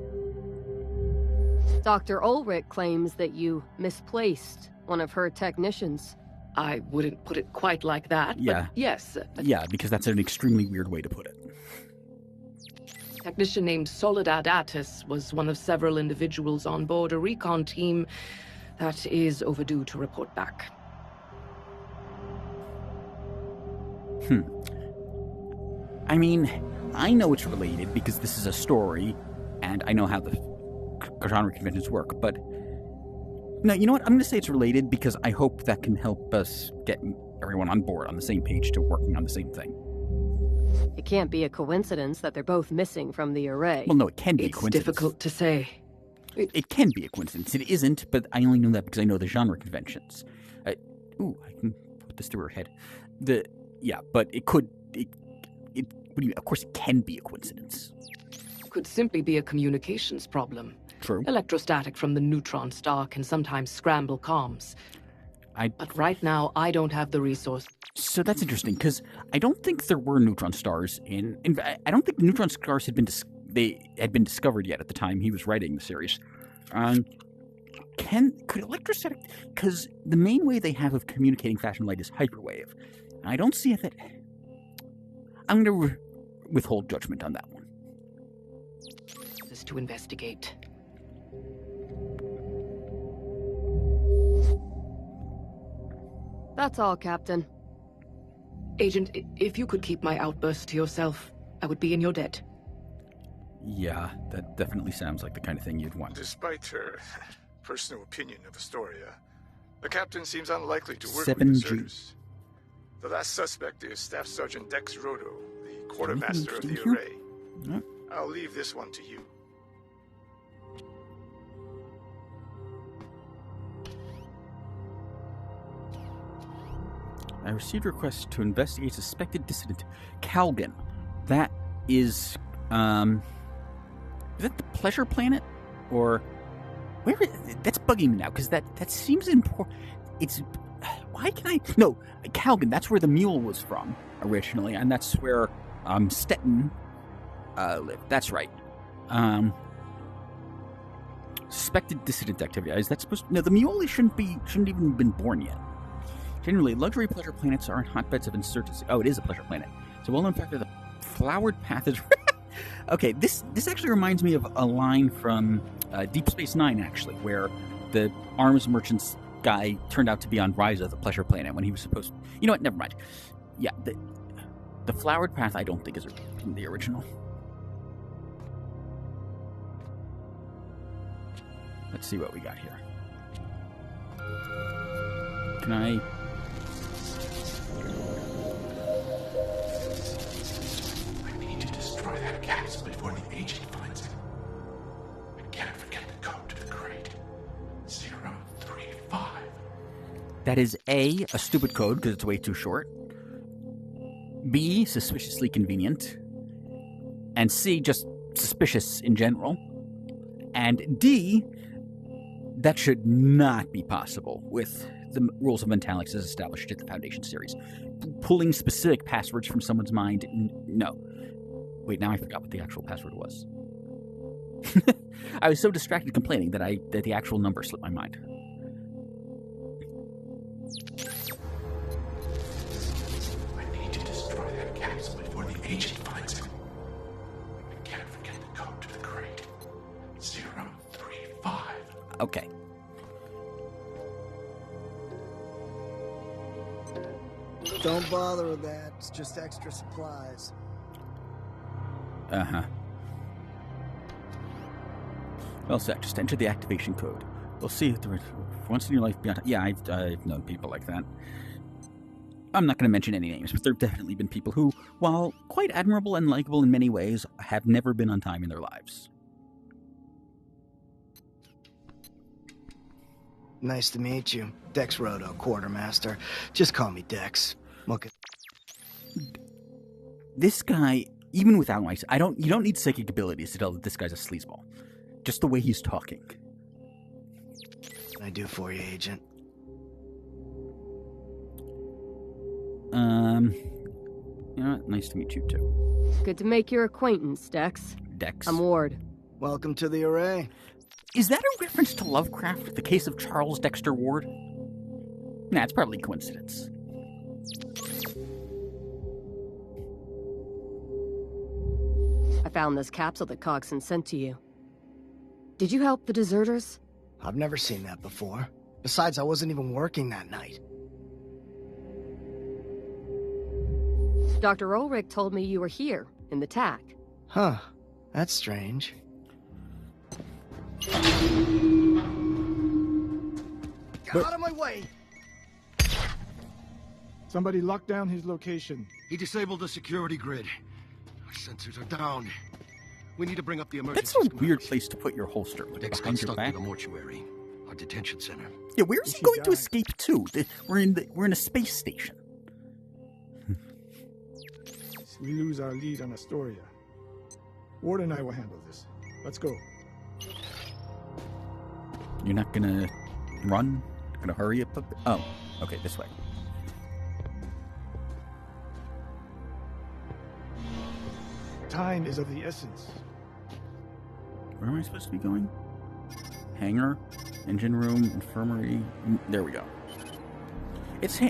Dr. Ulrich claims that you misplaced one of her technicians. I wouldn't put it quite like that, Yeah. but yes. Yeah, because that's an extremely weird way to put it. A technician named Soledad Attis was one of several individuals on board a recon team that is overdue to report back. I mean, I know it's related because this is a story, and I know how the genre conventions work, but... No, you know what? I'm going to say it's related because I hope that can help us get everyone on board on the same page to working on the same thing. It can't be a coincidence that they're both missing from the array. Well, no, it can be a coincidence. It's difficult to say. It can be a coincidence. It isn't, but I only know that because I know the genre conventions. I can put this through her head. But it could... of course, it can be a coincidence. Could simply be a communications problem. True. Electrostatic from the neutron star can sometimes scramble comms. But right now, I don't have the resource. So that's interesting, because I don't think there were neutron stars in fact, I don't think neutron stars had been discovered yet at the time he was writing the series. Could electrostatic... Because the main way they have of communicating fashion light is hyperwave. I don't see that... I'm going to withhold judgment on that one. This is to investigate. That's all, Captain. Agent, if you could keep my outburst to yourself, I would be in your debt. Yeah, that definitely sounds like the kind of thing you'd want. Despite her personal opinion of Astoria, the captain seems unlikely to work 7G. with deserters. The last suspect is Staff Sergeant Dex Rodo, the quartermaster of the array. No. I'll leave this one to you. I received a request to investigate suspected dissident Calgan. That is that the Pleasure Planet? Or where is that's bugging me now, because that seems important. It's why can I no Calgan, that's where the mule was from originally, and that's where Stetton lived. That's right. Suspected dissident activity. Is that supposed to, no, the mule shouldn't even been born yet. Generally, luxury pleasure planets aren't hotbeds of insurgency. Oh, it is a pleasure planet. So, well-known fact that the flowered path is... Okay, this actually reminds me of a line from Deep Space Nine, actually, where the arms merchants guy turned out to be on Risa, the pleasure planet, when he was supposed to... You know what? Never mind. Yeah, the flowered path I don't think is in the original. Let's see what we got here. Can I... Destroy that capsule before the agent finds it. I can't forget the code to the crate. 035. That is A, a stupid code because it's way too short. B, suspiciously convenient. And C, just suspicious in general. And D, that should not be possible with the rules of Mentalics as established at the Foundation series. Pulling specific passwords from someone's mind, no. Wait, now I forgot what the actual password was. I was so distracted complaining that the actual number slipped my mind. I need to destroy that capsule before the agent finds it. I can't forget the code to the crate. 035. Okay. Don't bother with that. It's just extra supplies. Uh-huh. Well said. Just enter the activation code. We'll see if once in your life beyond... Yeah, I've known people like that. I'm not going to mention any names, but there have definitely been people who, while quite admirable and likable in many ways, have never been on time in their lives. Nice to meet you. Dex Rodo, quartermaster. Just call me Dex. This guy... Even without my... You don't need psychic abilities to tell that this guy's a sleazeball. Just the way he's talking. What can I do for you, Agent? You know what? Nice to meet you, too. Good to make your acquaintance, Dex. Dex. I'm Ward. Welcome to the array. Is that a reference to Lovecraft, the case of Charles Dexter Ward? Nah, it's probably coincidence. I found this capsule that Coxon sent to you. Did you help the deserters? I've never seen that before. Besides, I wasn't even working that night. Dr. Ulrich told me you were here, in the TAC. Huh. That's strange. Get out of my way! Somebody locked down his location. He disabled the security grid. Our sensors are down. We need to bring up the emergency. That's a weird place to put your holster. Dex got stuck in the mortuary, our detention center. Yeah, where's he going to escape to? We're in a space station. We lose our lead on Astoria. Ward and I will handle this. Let's go. You're not gonna run? Gonna hurry up a bit? Oh, okay, this way. Time is of the essence. Where am I supposed to be going? Hangar, engine room, infirmary. There we go. It's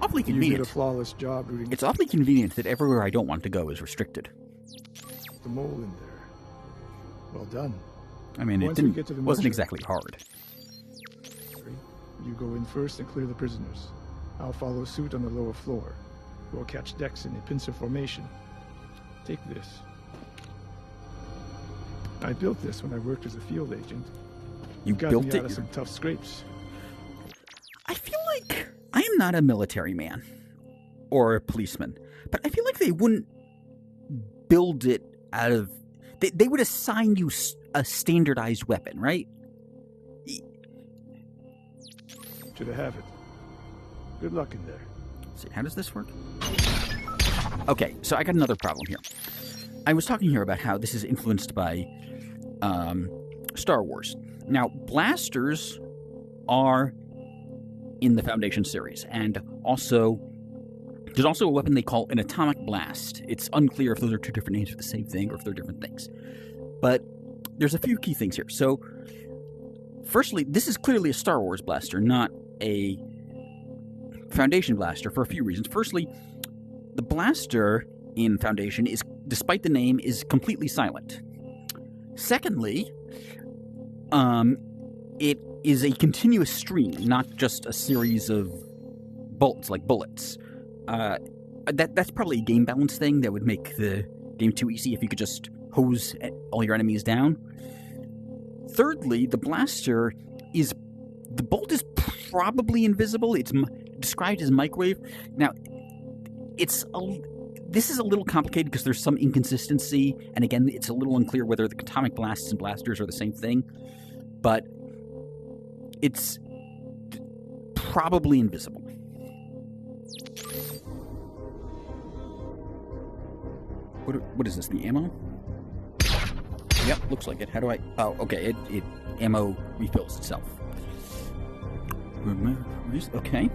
awfully convenient. You did a flawless job, Rudy. It's awfully convenient that everywhere I don't want to go is restricted. The mole in there. Well done. I mean, it wasn't exactly hard. You go in first and clear the prisoners. I'll follow suit on the lower floor. We'll catch Dex in a pincer formation. Take this. I built this when I worked as a field agent. You got built me it? Out of some tough scrapes. I feel like I am not a military man or a policeman, but I feel like they wouldn't build it out of... They would assign you a standardized weapon, right? Should have it. Good luck in there. Let's see, how does this work? Okay, so I got another problem here. I was talking here about how this is influenced by Star Wars. Now, blasters are in the Foundation series, and also there's also a weapon they call an atomic blast. It's unclear if those are two different names for the same thing or if they're different things. But there's a few key things here. So, firstly, this is clearly a Star Wars blaster, not a Foundation blaster, for a few reasons. Firstly, the blaster in Foundation is, despite the name, is completely silent. Secondly, it is a continuous stream, not just a series of bolts, like bullets. That's probably a game balance thing that would make the game too easy if you could just hose all your enemies down. Thirdly, the bolt is probably invisible. It's described as microwave. Now, this is a little complicated because there's some inconsistency, and again, it's a little unclear whether the atomic blasts and blasters are the same thing, but it's probably invisible. What is this, the ammo? Yep, looks like it. How do I... Oh, okay, it ammo refills itself. Okay.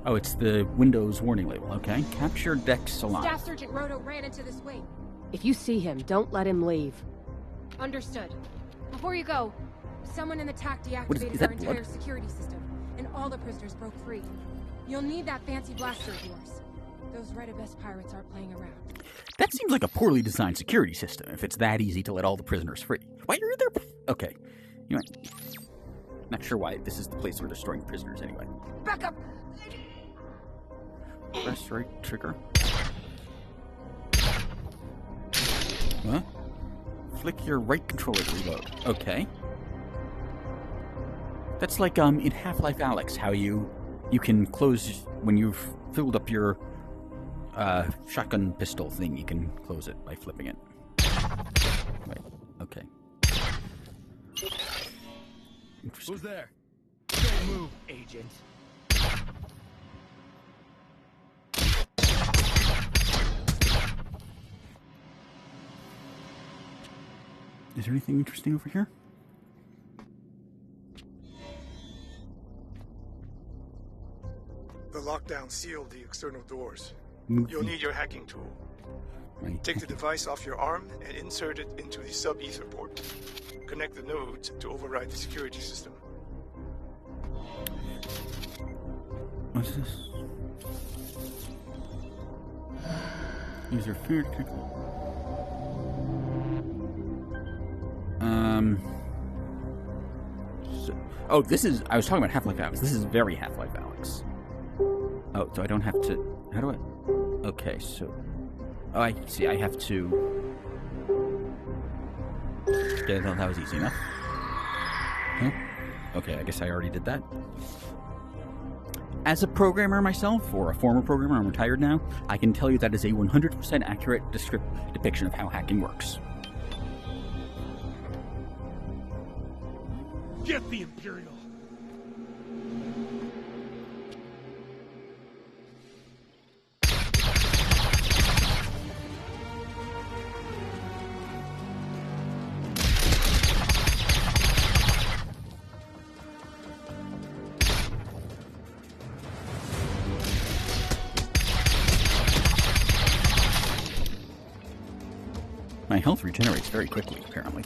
Oh, it's the Windows warning label. Okay. Capture Dex alive. Staff Sergeant Roto ran into this wing. If you see him, don't let him leave. Understood. Before you go, someone in the TAC deactivated our entire security system, and all the prisoners broke free. You'll need that fancy blaster of yours. Those Redabest pirates aren't playing around. That seems like a poorly designed security system if it's that easy to let all the prisoners free. Why are there... Okay. You know, not sure why this is the place where they're storing prisoners anyway. Back up! Press right trigger. What? Flick your right controller to reload. Okay. That's like in Half-Life Alyx, how you can close when you've filled up your shotgun pistol thing. You can close it by flipping it. Wait. Okay. Who's there? Don't move, agent. Is there anything interesting over here? The lockdown sealed the external doors. Move. You'll need your hacking tool. Right. Take the device off your arm and insert it into the sub-ether port. Connect the nodes to override the security system. What's this? Use your fear to... Oh, this is... I was talking about Half-Life Alyx. This is very Half-Life Alyx. Oh, so I don't have to... How do I... Okay, so... Oh, I see. I have to... Okay, that was easy enough. Huh? Okay, I guess I already did that. As a programmer myself, or a former programmer, I'm retired now, I can tell you that is a 100% accurate depiction of how hacking works. Get the Imperial! My health regenerates very quickly, apparently.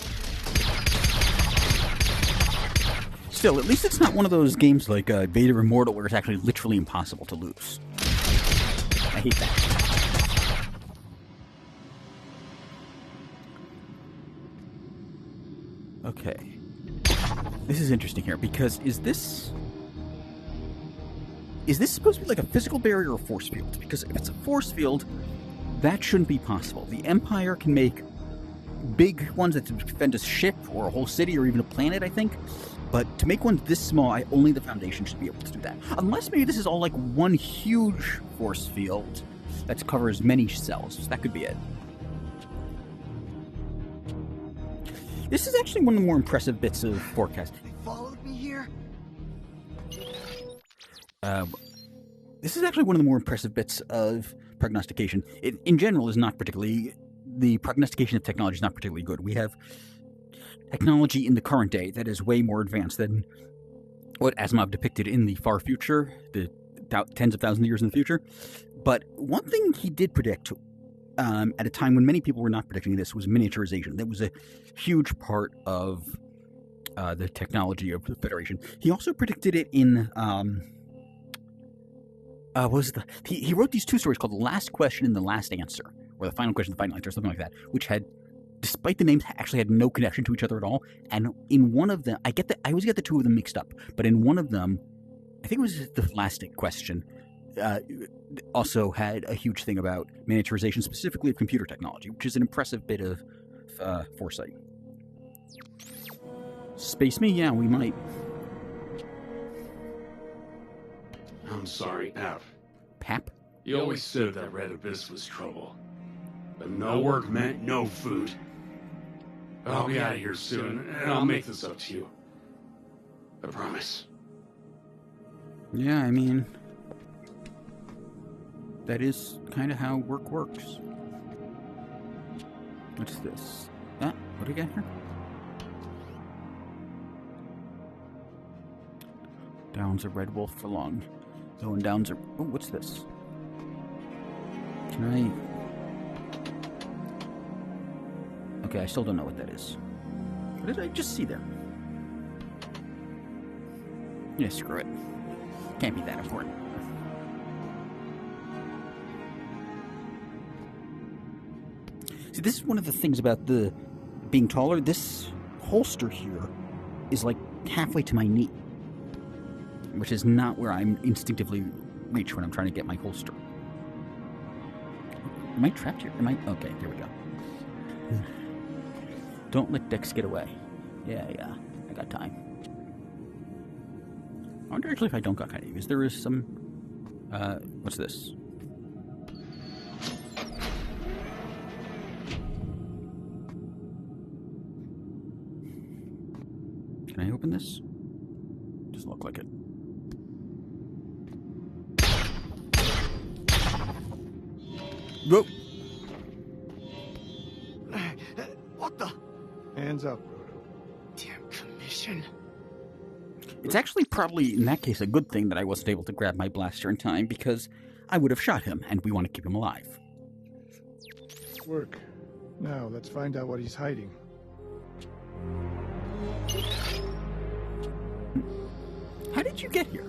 Still, at least it's not one of those games like Vader Immortal where it's actually literally impossible to lose. I hate that. Okay. This is interesting here, because is this supposed to be like a physical barrier or a force field? Because if it's a force field, that shouldn't be possible. The Empire can make big ones that defend a ship or a whole city or even a planet, I think. But to make one this small, only the Foundation should be able to do that. Unless maybe this is all like one huge force field that covers many cells. That could be it. This is actually one of the more impressive bits of forecasting. They followed me here? This is actually one of the more impressive bits of prognostication. It, in general, is not particularly... The prognostication of technology is not particularly good. We have technology in the current day that is way more advanced than what Asimov depicted in the far future, the tens of thousands of years in the future. But one thing he did predict at a time when many people were not predicting this was miniaturization. That was a huge part of the technology of the Federation. He also predicted it in... he wrote these two stories called The Last Question and The Last Answer, or The Final Question, The Final Answer, something like that, which had, despite the names, actually had no connection to each other at all. And in one of them, I always get the two of them mixed up, but in one of them, I think it was The Last Question, also had a huge thing about miniaturization, specifically of computer technology, which is an impressive bit of foresight. Space me? Yeah, we might. I'm sorry, Pap. Pap? You always said that Red Abyss was trouble. But no work meant no food. But I'll be out of here soon, and I'll make this up to you. I promise. Yeah, I mean... That is kind of how work works. What's this? What do we got here? Downs a red wolf for long. Going downs a... Oh, what's this? Can I... Okay, I still don't know what that is. What did I just see there? Yeah, screw it. Can't be that important. See, this is one of the things about the being taller. This holster here is like halfway to my knee, which is not where I'm instinctively reach when I'm trying to get my holster. Am I trapped here? Am I? Okay, here we go. Don't let Dex get away. Yeah, I got time. I wonder actually if I don't got time. Is there some... what's this? Can I open this? Doesn't look like it. Whoa! What the? Hands up. Damn commission. It's actually probably, in that case, a good thing that I wasn't able to grab my blaster in time, because I would have shot him, and we want to keep him alive. Work. Now, let's find out what he's hiding. How did you get here?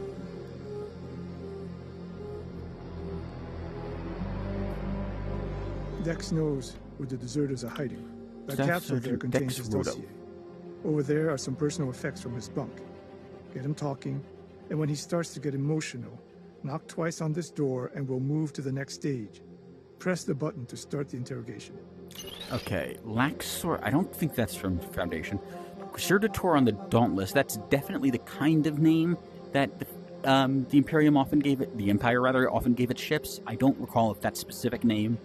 Dex knows where the deserters are hiding. That Staff capsule there Sergeant contains Dex his Rodo. dossier. Over there are some personal effects from his bunk. Get him talking, and when he starts to get emotional, knock twice on this door and we'll move to the next stage. Press the button to start the interrogation. Okay, Laxor. I don't think that's from Foundation. Certator on the Dauntless. That's definitely the kind of name that the Imperium often gave it. The Empire, rather, often gave its ships. I don't recall if that specific name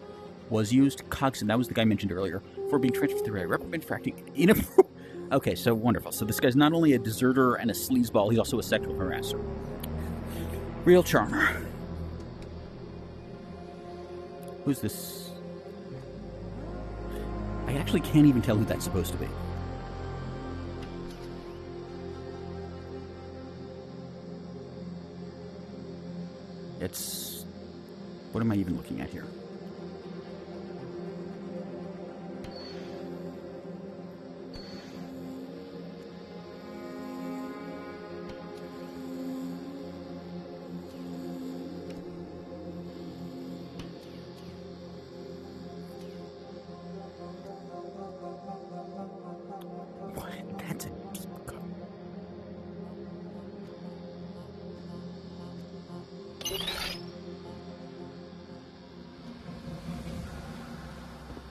was used. Cogson, that was the guy mentioned earlier, for being transferred to the reprimand for acting inappropriate. Okay, so wonderful. So this guy's not only a deserter and a sleazeball, he's also a sexual harasser. Real charmer. Who's this? I actually can't even tell who that's supposed to be. It's... What am I even looking at here?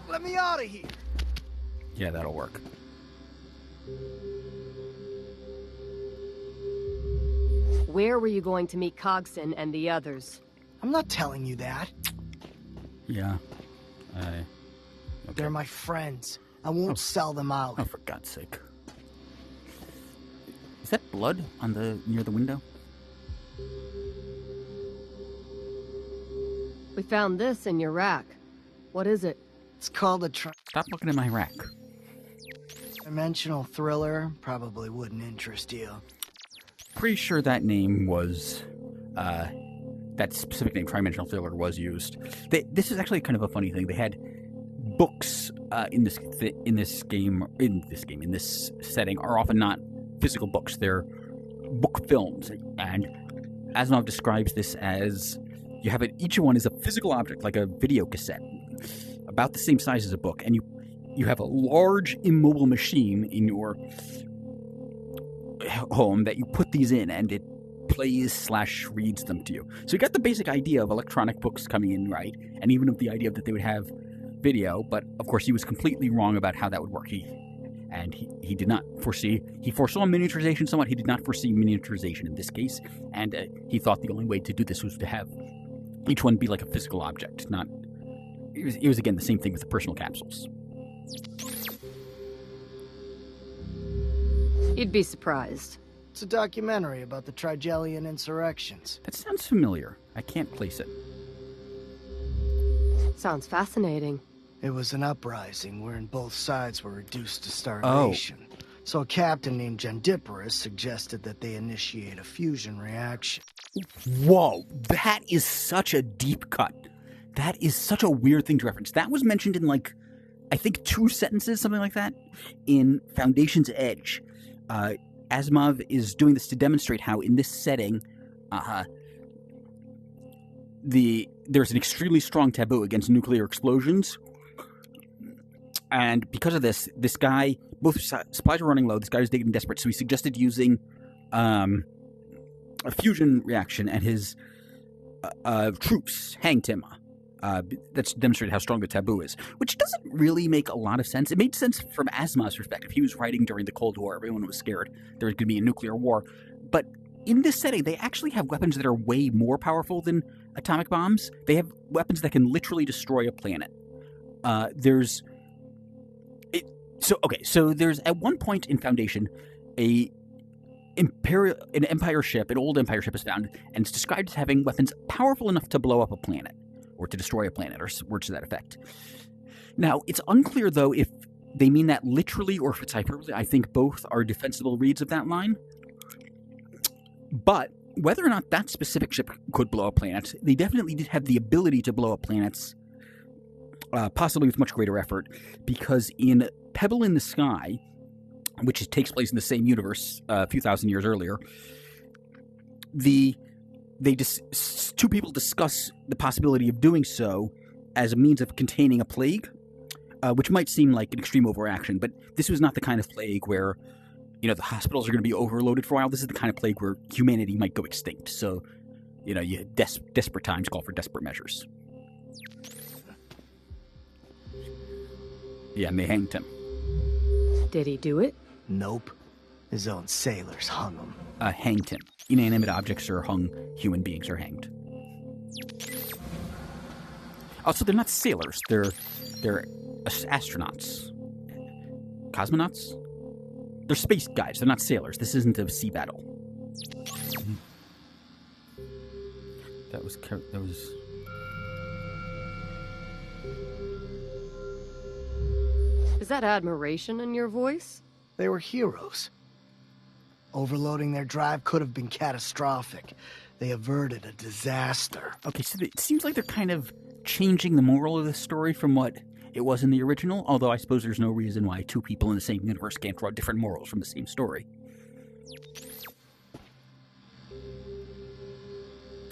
Let me out of here. Yeah, that'll work. Where were you going to meet Cogson and the others? I'm not telling you that. Yeah. Okay. They're my friends. I won't sell them out. Oh, for God's sake. Is that blood on near the window? We found this in your rack. What is it? It's called a Stop looking at my rack. dimensional thriller. Probably wouldn't interest you. Pretty sure that name was, that specific name, Tridimensional Thriller, was used. This is actually kind of a funny thing. They had books in this setting are often not physical books. They're book films, and Asimov describes this as you have it. Each one is a physical object, like a video cassette, about the same size as a book, and you have a large immobile machine in your home that you put these in, and it plays/reads them to you. So you got the basic idea of electronic books coming in, right? And even of the idea that they would have video, but of course he was completely wrong about how that would work. He did not foresee, he foresaw miniaturization somewhat, he did not foresee miniaturization in this case, and he thought the only way to do this was to have each one be like a physical object, not, it was again the same thing with the personal capsules. You'd be surprised. It's a documentary about the Trigelian insurrections. That sounds familiar. I can't place it. Sounds fascinating. It was an uprising wherein both sides were reduced to starvation. Oh. So a captain named Gendiporus suggested that they initiate a fusion reaction. Whoa, that is such a deep cut. That is such a weird thing to reference. That was mentioned in, like, I think 2 sentences, something like that, in Foundation's Edge. Asimov is doing this to demonstrate how, in this setting, there's an extremely strong taboo against nuclear explosions. And because of this guy, both supplies were running low, this guy was getting desperate, so he suggested using a fusion reaction, and his troops hanged him. That's demonstrated how strong the taboo is, which doesn't really make a lot of sense. It made sense from Asimov's perspective. He was writing during the Cold War. Everyone was scared there was going to be a nuclear war. But in this setting, they actually have weapons that are way more powerful than atomic bombs. They have weapons that can literally destroy a planet. So there's at one point in Foundation, an Empire ship, an old Empire ship is found, and it's described as having weapons powerful enough to blow up a planet, or to destroy a planet, or words to that effect. Now, it's unclear, though, if they mean that literally or if it's hyperbole. I think both are defensible reads of that line. But whether or not that specific ship could blow up planets, they definitely did have the ability to blow up planets, possibly with much greater effort, because in Pebble in the Sky, which takes place in the same universe a few thousand years earlier, two people discuss the possibility of doing so as a means of containing a plague, which might seem like an extreme overaction, but this was not the kind of plague where, the hospitals are going to be overloaded for a while. This is the kind of plague where humanity might go extinct. So, desperate times call for desperate measures. Yeah, and they hanged him. Did he do it? Nope. His own sailors hung him. Hanged him. Inanimate objects are hung. Human beings are hanged. Oh, so they're not sailors. They're astronauts. Cosmonauts? They're space guys. They're not sailors. This isn't a sea battle. That was... Is that admiration in your voice? They were heroes. Overloading their drive could have been catastrophic. They averted a disaster. Okay, so it seems like they're kind of changing the moral of the story from what it was in the original, although I suppose there's no reason why two people in the same universe can't draw different morals from the same story.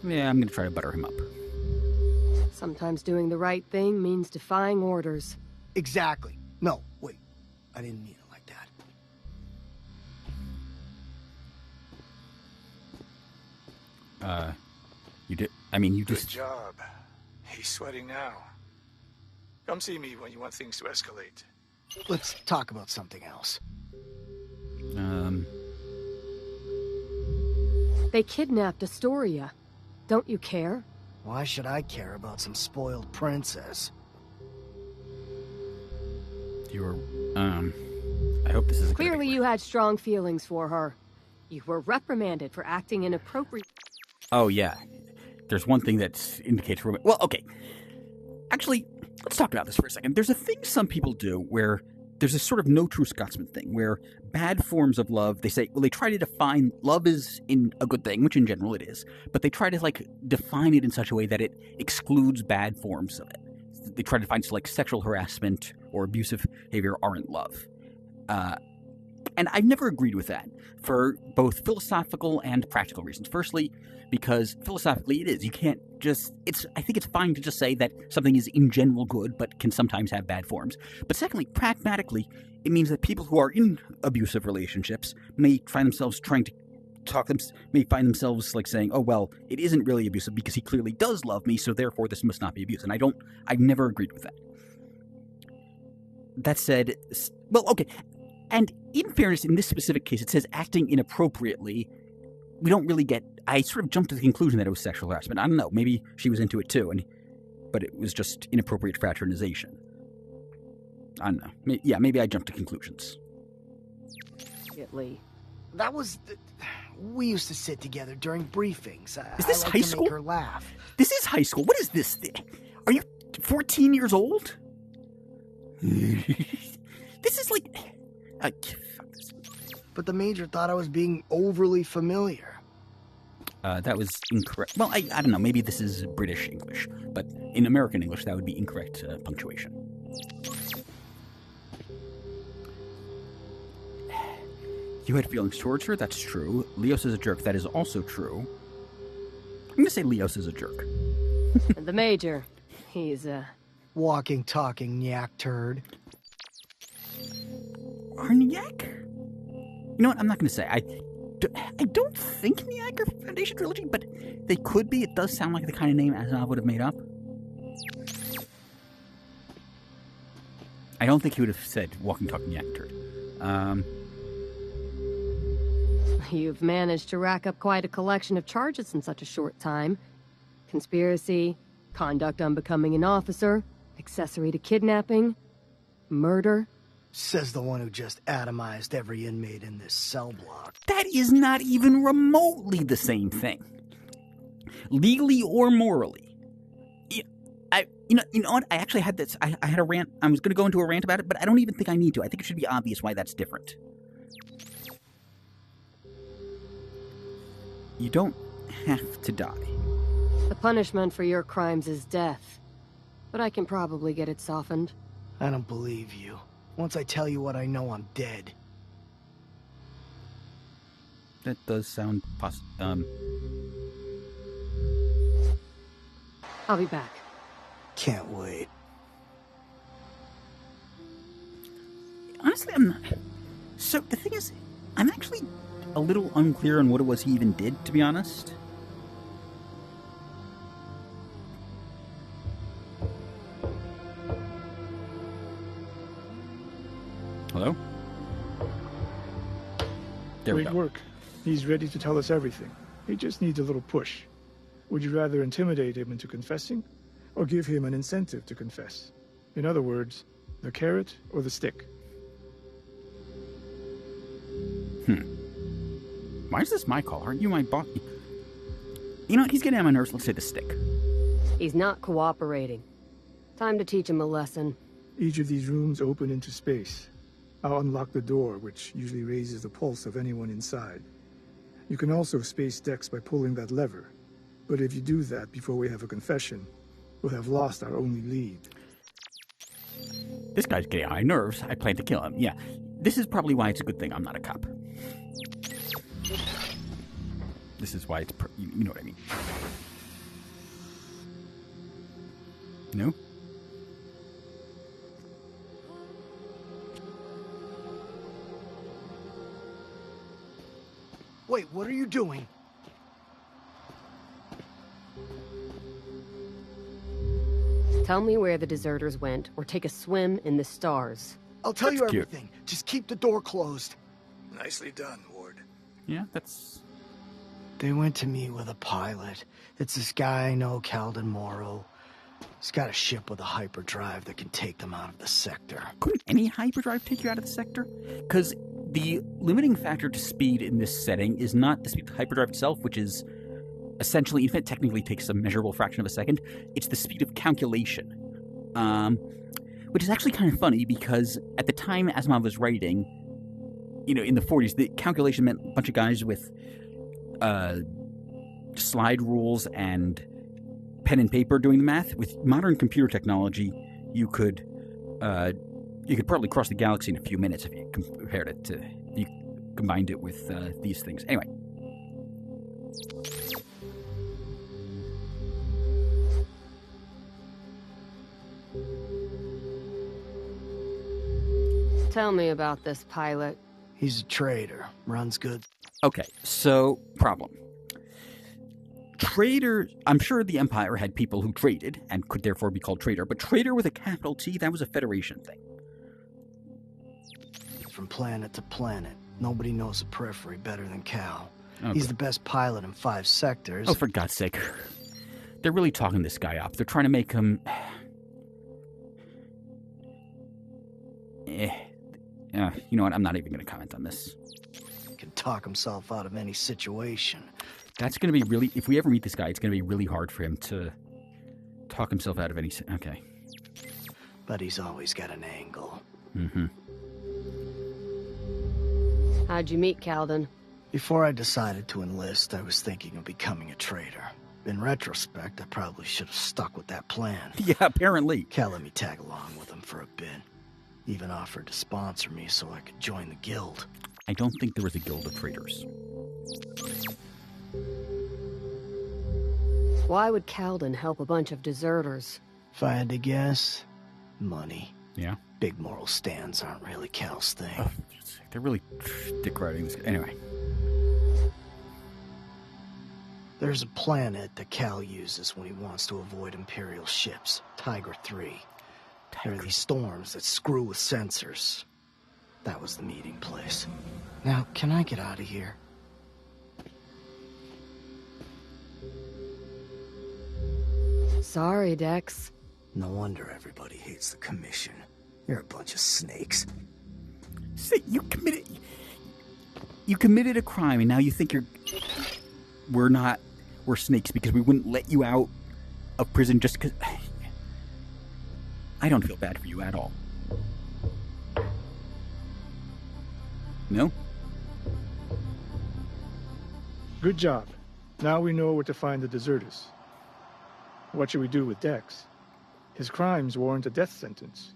Yeah, I'm going to try to butter him up. Sometimes doing the right thing means defying orders. Exactly. No, wait. I didn't mean it like that. You did... I mean, you just... Good job. He's sweating now. Come see me when you want things to escalate. Let's talk about something else. They kidnapped Astoria. Don't you care? Why should I care about some spoiled princess? You're, I hope this is Clearly you had strong feelings for her. You were reprimanded for acting inappropriate. Oh, yeah. There's one thing that indicates... Well, okay. Actually, let's talk about this for a second. There's a thing some people do where there's a sort of no true Scotsman thing where bad forms of love, they say, well, they try to define love is in a good thing, which in general it is, but they try to, define it in such a way that it excludes bad forms of it. They try to define, sexual harassment or abusive behavior aren't love. And I've never agreed with that for both philosophical and practical reasons. Firstly, because philosophically it is. You can't just... I think it's fine to just say that something is in general good, but can sometimes have bad forms. But secondly, pragmatically, it means that people who are in abusive relationships may find themselves trying to may find themselves saying, oh, well, it isn't really abusive because he clearly does love me, so therefore this must not be abuse. And I've never agreed with that. That said, well, okay. And in fairness, in this specific case, it says acting inappropriately. We don't really get... I sort of jumped to the conclusion that it was sexual harassment. I don't know. Maybe she was into it too, but it was just inappropriate fraternization. I don't know. Maybe I jumped to conclusions. That was... We used to sit together during briefings. Is this high school? Make her laugh. This is high school. What is this thing? Are you 14 years old? This is fuck this. But the Major thought I was being overly familiar. That was incorrect. Well, I don't know. Maybe this is British English, but in American English, that would be incorrect punctuation. You had feelings towards her? That's true. Leos is a jerk. That is also true. I'm going to say Leos is a jerk. The Major. He's a... walking, talking nyak turd. Arniac? You know what? I'm not going to say. I don't think Nyack are Foundation Trilogy, but they could be. It does sound like the kind of name Asimov would have made up. I don't think he would have said walking, talking Nyack turd. You've managed to rack up quite a collection of charges in such a short time. Conspiracy, conduct unbecoming an officer, accessory to kidnapping, murder. Says the one who just atomized every inmate in this cell block. That is not even remotely the same thing. Legally or morally. You know what? I actually had this. I had a rant. I was going to go into a rant about it, but I don't even think I need to. I think it should be obvious why that's different. You don't have to die. The punishment for your crimes is death. But I can probably get it softened. I don't believe you. Once I tell you what I know, I'm dead. That does sound I'll be back. Can't wait. Honestly, I'm not... So, the thing is, I'm actually a little unclear on what it was he even did, to be honest. Hello? There we go. Great work. He's ready to tell us everything. He just needs a little push. Would you rather intimidate him into confessing, or give him an incentive to confess? In other words, the carrot or the stick? Why is this my call? Aren't you my boss? You know what? He's getting on my nerves. Let's say the stick. He's not cooperating. Time to teach him a lesson. Each of these rooms open into space. I'll unlock the door, which usually raises the pulse of anyone inside. You can also space Dex by pulling that lever. But if you do that before we have a confession, we'll have lost our only lead. This guy's getting on my nerves. I plan to kill him. Yeah, this is probably why it's a good thing I'm not a cop. This is why it's... you know what I mean. No? Wait, what are you doing? Tell me where the deserters went, or take a swim in the stars. I'll tell That's you cute. everything. Just keep the door closed. Nicely done, Ward. Yeah, that's... They went to meet with a pilot. It's this guy I know, Calden Morrow. He's got a ship with a hyperdrive that can take them out of the sector. Couldn't any hyperdrive take you out of the sector? Because the limiting factor to speed in this setting is not the speed of the hyperdrive itself, which is essentially, even if it technically takes a measurable fraction of a second, it's the speed of calculation. Which is actually kind of funny, because at the time Asimov was writing, you know, in the 40s, the calculation meant a bunch of guys with slide rules and pen and paper doing the math. With modern computer technology, you could probably cross the galaxy in a few minutes if you compared it to, if you combined it with these things. Anyway. Tell me about this pilot. He's a traitor. Runs good. Okay, so, problem. Traitor, I'm sure the Empire had people who traded, and could therefore be called traitor, but traitor with a capital T, that was a Federation thing. From planet to planet. Nobody knows the periphery better than Cal. Okay. He's the best pilot in 5 sectors. Oh, for God's sake. They're really talking this guy up. They're trying to make him... you know what? I'm not even going to comment on this. He can talk himself out of any situation. That's going to be really... If we ever meet this guy, it's going to be really hard for him to talk himself out of any... Okay. But he's always got an angle. Mm-hmm. How'd you meet Calden? Before I decided to enlist, I was thinking of becoming a traitor. In retrospect, I probably should have stuck with that plan. Yeah, apparently. Cal let me tag along with him for a bit. Even offered to sponsor me so I could join the guild. I don't think there was a guild of traitors. Why would Calden help a bunch of deserters? If I had to guess, money. Yeah? Big moral stands aren't really Cal's thing. Oh, they're really dick-riding this guy. Anyway. There's a planet that Cal uses when he wants to avoid Imperial ships. Tiger 3. There are these storms that screw with sensors. That was the meeting place. Now, can I get out of here? Sorry, Dex. No wonder everybody hates the Commission. You're a bunch of snakes. See, you committed a crime, and now you think we're snakes because we wouldn't let you out of prison just because... I don't feel bad for you at all. No? Good job. Now we know where to find the deserters. What should we do with Dex? His crimes warrant a death sentence,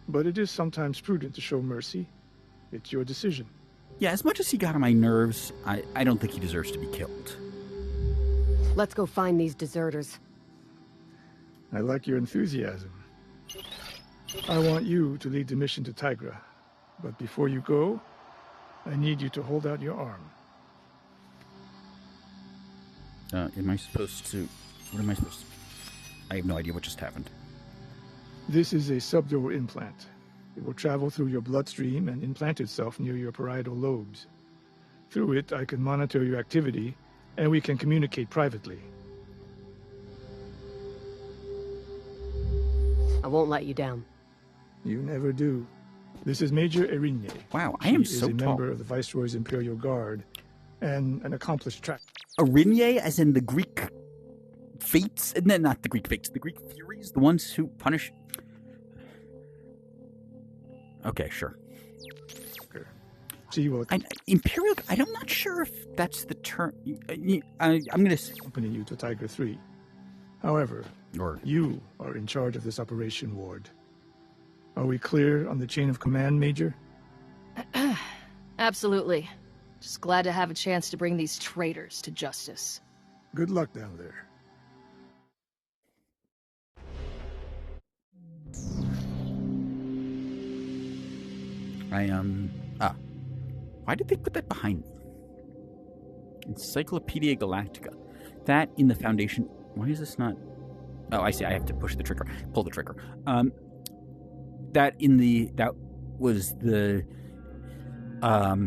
but it is sometimes prudent to show mercy. It's your decision. Yeah, as much as he got on my nerves, I don't think he deserves to be killed. Let's go find these deserters. I like your enthusiasm. I want you to lead the mission to Tigra. But before you go, I need you to hold out your arm. Am I supposed to... What am I supposed to... I have no idea what just happened. This is a subdural implant. It will travel through your bloodstream and implant itself near your parietal lobes. Through it, I can monitor your activity, and we can communicate privately. I won't let you down. You never do. This is Major Erinye. Wow, I am so tall. She is a tall. member of the Viceroy's Imperial Guard, and an accomplished track. Erinye, as in the Greek fates? No, not the Greek fates, the Greek Furies? The ones who punish... Okay, sure. She will... Imperial... I'm not sure if that's the term... I'm going to... accompany you to Tiger 3. However, you are in charge of this operation, Ward. Are we clear on the chain of command, Major? Absolutely. Just glad to have a chance to bring these traitors to justice. Good luck down there. Why did they put that behind me? Encyclopedia Galactica. That in the Foundation... Why is this not... Oh, I see. I have to push the trigger. Pull the trigger. That was the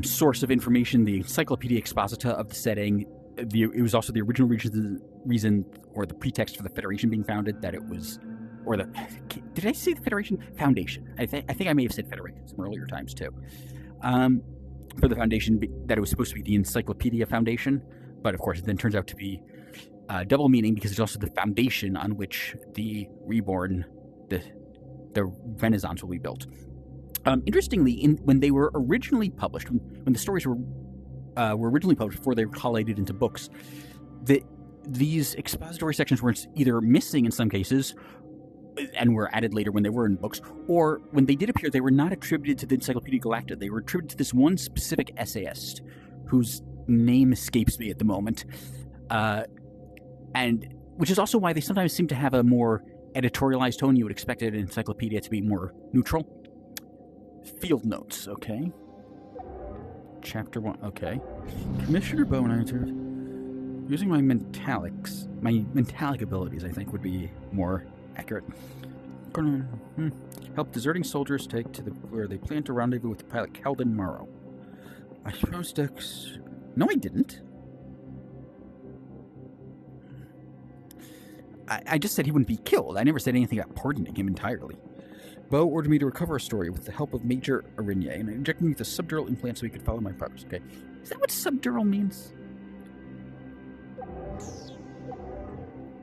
source of information, the Encyclopedia Exposita of the setting. It was also the original reason or the pretext for the Federation being founded, that it was... Or the... Did I say the Federation? Foundation. I think I may have said Federation some earlier times, too. For the Foundation, that it was supposed to be the Encyclopedia Foundation, but of course it then turns out to be double meaning, because it's also the foundation on which the Reborn, the Renaissance will be built. Interestingly, when they were originally published, when the stories were originally published before they were collated into books, these expository sections were either missing in some cases, and were added later when they were in books, or when they did appear, they were not attributed to the Encyclopedia Galactica. They were attributed to this one specific essayist, whose name escapes me at the moment, and which is also why they sometimes seem to have a more editorialized tone. You would expect an encyclopedia to be more neutral. Field notes, okay. Chapter 1, okay. Commissioner Bowen, using my mentalic abilities, I think, would be more accurate. Help deserting soldiers take to where they plan to rendezvous with the pilot Calden Morrow. I suppose Dex... No, I didn't. I just said he wouldn't be killed. I never said anything about pardoning him entirely. Bo ordered me to recover a story with the help of Major Erinye, and injected me with a subdural implant so he could follow my progress. Okay. Is that what subdural means?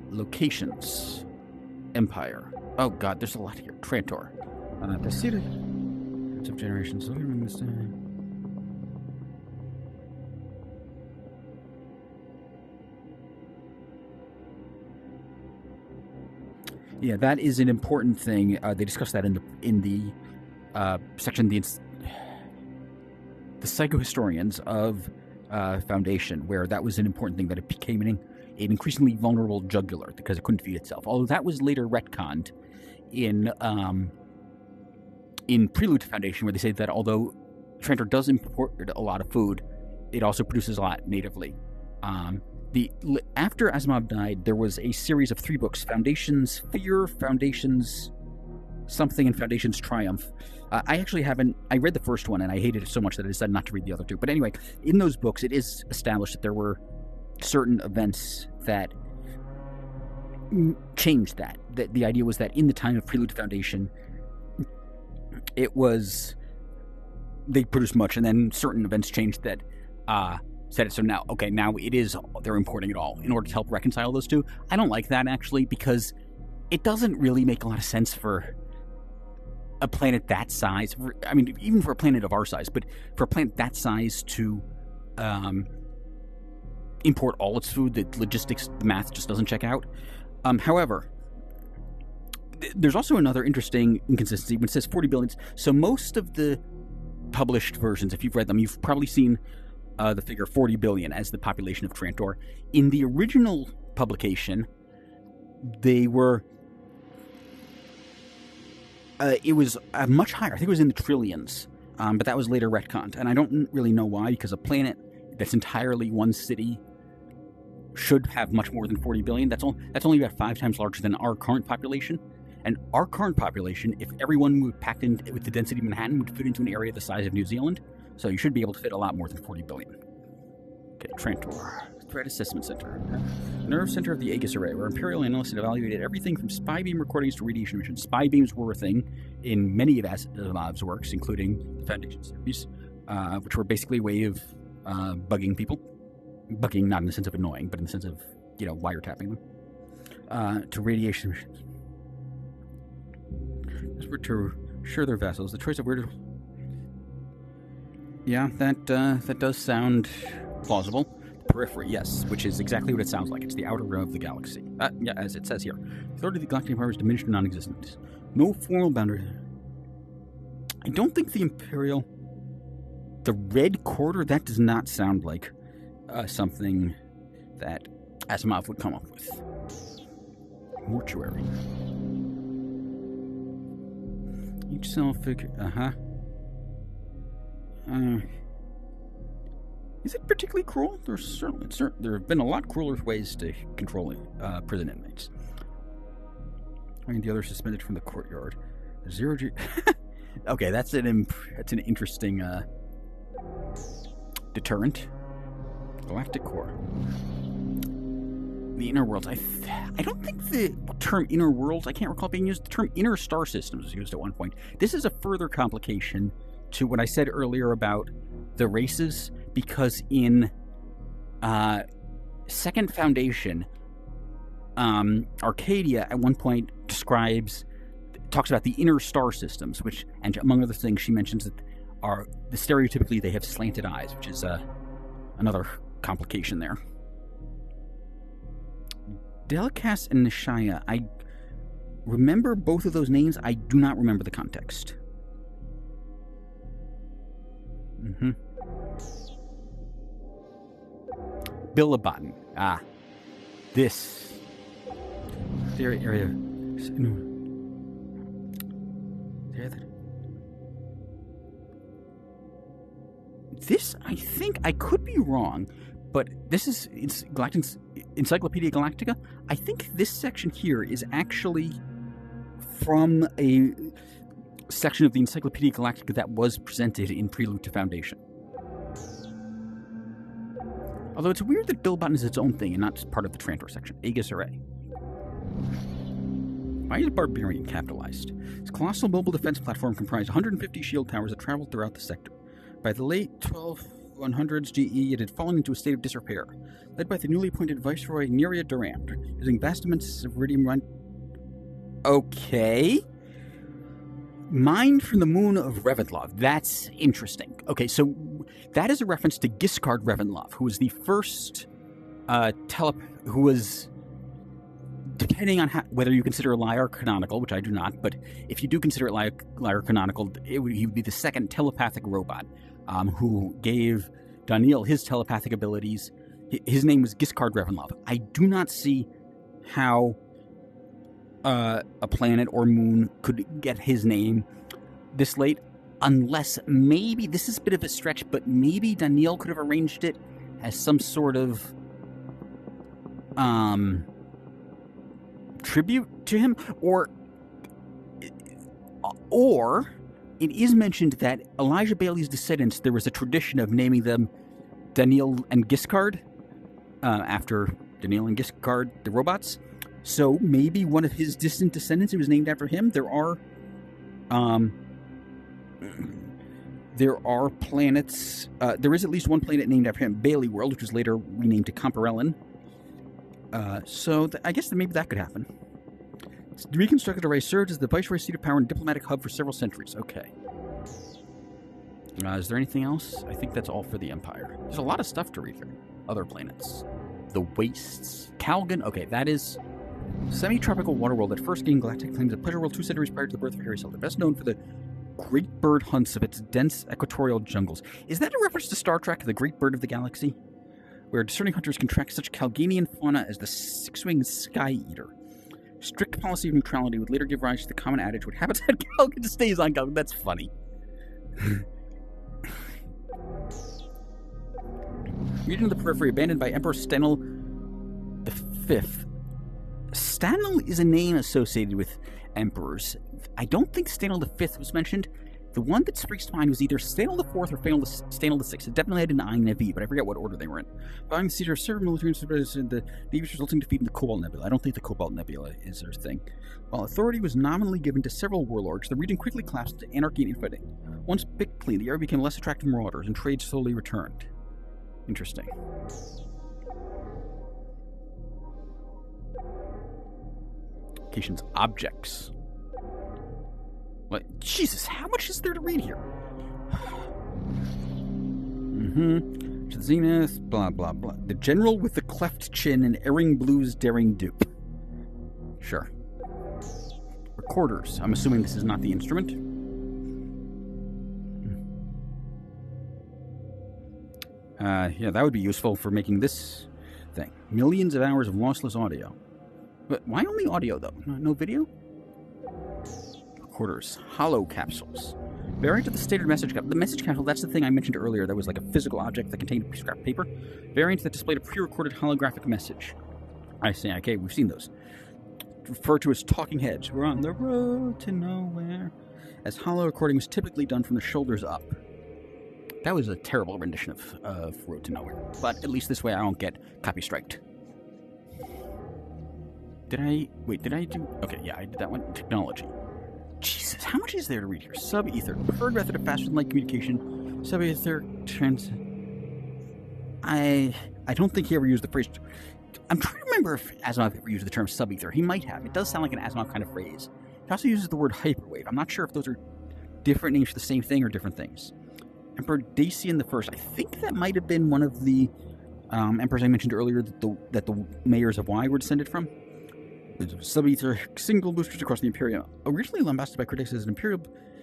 Locations. Empire. Oh god, there's a lot here. Trantor. Decided. Of generations. Yeah, that is an important thing. They discussed that in the section, the psychohistorians of Foundation, where that was an important thing, that it became an increasingly vulnerable jugular because it couldn't feed itself. Although that was later retconned in Prelude to Foundation, where they say that although Trantor does import a lot of food, it also produces a lot natively. After Asimov died, there was a series of 3 books: Foundation's Fear, Foundation's Something, and Foundation's Triumph. I read the first one, and I hated it so much that I decided not to read the other 2. But anyway, in those books, it is established that there were certain events that changed that. The idea was that in the time of Prelude to Foundation, they produced much, and then certain events changed that said it. So now they're importing it all in order to help reconcile those two. I don't like that, actually, because it doesn't really make a lot of sense for a planet that size. I mean, even for a planet of our size, but for a planet that size to import all its food, the logistics, the math just doesn't check out. However, there's also another interesting inconsistency when it says 40 billion. So most of the published versions, if you've read them, you've probably seen the figure 40 billion as the population of Trantor. In the original publication, they were It was much higher. I think it was in the trillions, but that was later retconned. And I don't really know why, because a planet that's entirely one city should have much more than 40 billion. That's only about 5 times larger than our current population. And our current population, if everyone were packed in with the density of Manhattan, would fit into an area the size of New Zealand. So you should be able to fit a lot more than 40 billion. Okay, Trantor. Threat Assessment Center. Nerve center of the Aegis Array, where Imperial analysts had evaluated everything from spy beam recordings to radiation emissions. Spy beams were a thing in many of Asimov's works, including the Foundation series, which were basically a way of bugging people. Bugging not in the sense of annoying, but in the sense of, wiretapping them. To radiation emissions. This were to assure their vessels. The choice of where to... Yeah, that does sound plausible. Periphery, yes, which is exactly what it sounds like. It's the outer rim of the galaxy. Yeah, as it says here. The authority of the galactic empire is diminished or non-existent. No formal boundary. I don't think the Imperial... The Red Quarter, that does not sound like something that Asimov would come up with. Mortuary. Each cell figure... Is it particularly cruel? There have been a lot crueler ways to control prison inmates. I mean, the other suspended from the courtyard. 0G. Okay, that's an interesting deterrent. Galactic core. The inner worlds. I don't think the term inner worlds, I can't recall being used. The term inner star systems was used at one point. This is a further complication to what I said earlier about the races, because in Second Foundation, Arcadia at one point talks about the inner star systems, which, and among other things, she mentions that stereotypically they have slanted eyes, which is another complication there. Delikas and Nishaya, I remember both of those names. I do not remember the context. Billabotn. This. Their area. This, I think, I could be wrong, but this is Encyclopedia Galactica. I think this section here is actually from a section of the Encyclopedia Galactica that was presented in Prelude to Foundation. Although it's weird that Billabotn is its own thing and not part of the Trantor section. Aegis Array. Why is Barbarian capitalized? Its colossal mobile defense platform comprised 150 shield towers that traveled throughout the sector. By the late 1200s GE, it had fallen into a state of disrepair. Led by the newly appointed Viceroy Neria Durand, using vast amounts of iridium run... Okay. Mined from the moon of Reventlow. That's interesting. Okay, so that is a reference to Giscard Reventlow, who was the first who was, depending on whether you consider Liar canonical, which I do not, but if you do consider it Liar canonical, he would be the second telepathic robot who gave Daniil his telepathic abilities. His name was Giscard Reventlow. I do not see how a planet or moon could get his name this late, unless maybe, this is a bit of a stretch, but maybe Daniil could have arranged it as some sort of tribute to him, or it is mentioned that Elijah Bailey's descendants, there was a tradition of naming them Daniil and Giscard, after Daniil and Giscard, the robots. So maybe one of his distant descendants, it was named after him. There are planets. There is at least one planet named after him, Bailey World, which was later renamed to Comparellin. So I guess that maybe that could happen. The reconstructed array served as the Viceroy's seat of power and diplomatic hub for several centuries. Okay. Is there anything else? I think that's all for the Empire. There's a lot of stuff to read through. Other planets. The Wastes. Calgon. Okay, that is semi-tropical water world that first gained galactic claims of pleasure world 2 centuries prior to the birth of Harry Seldon, best known for the great bird hunts of its dense equatorial jungles. Is that a reference to Star Trek, the Great Bird of the Galaxy? Where discerning hunters can track such Calganian fauna as the six-winged sky eater. Strict policy of neutrality would later give rise to the common adage, what happens on Galgan stays on Galgan. That's funny. Region of the Periphery, abandoned by Emperor Stenel V. Stenel is a name associated with emperors. I don't think Stenel V was mentioned. The one that springs to mind was either Stenel IV or Stenel VI. It definitely had an I and a V, but I forget what order they were in. Following the seizure of several military institutions in the Navy's resulting defeat in the Cobalt Nebula. I don't think the Cobalt Nebula is their thing. While authority was nominally given to several warlords, the region quickly collapsed into anarchy and infighting. Once picked clean, the area became less attractive to marauders, and trade slowly returned. Interesting. Locations, objects. What? Jesus, how much is there to read here? To the zenith, blah, blah, blah. The general with the cleft chin and Erring Blue's daring dupe. Sure. Recorders. I'm assuming this is not the instrument. Yeah, that would be useful for making this thing. Millions of hours of lossless audio. But why only audio, though? No video? Recorders. Hollow capsules. Variant of the standard message capsule. The message capsule, that's the thing I mentioned earlier that was like a physical object that contained scrap paper. Variants that displayed a pre-recorded holographic message. I see. Okay, we've seen those. Referred to as talking heads. We're on the road to nowhere. As hollow recording was typically done from the shoulders up. That was a terrible rendition of Road to Nowhere. But at least this way I don't get copy striked. Did I do... Okay, yeah, I did that one. Technology. Jesus, how much is there to read here? Sub-ether. Preferred method of faster-than-light communication. Sub-ether trans... I don't think he ever used the phrase... I'm trying to remember if Asimov ever used the term sub-ether. He might have. It does sound like an Asimov kind of phrase. He also uses the word hyperwave. I'm not sure if those are different names for the same thing or different things. Emperor Dacian the First. I think that might have been one of the emperors I mentioned earlier that the mayors of Y were descended from. Sub-ether single boosters across the Imperium. Originally lambasted by critics as an Imperial,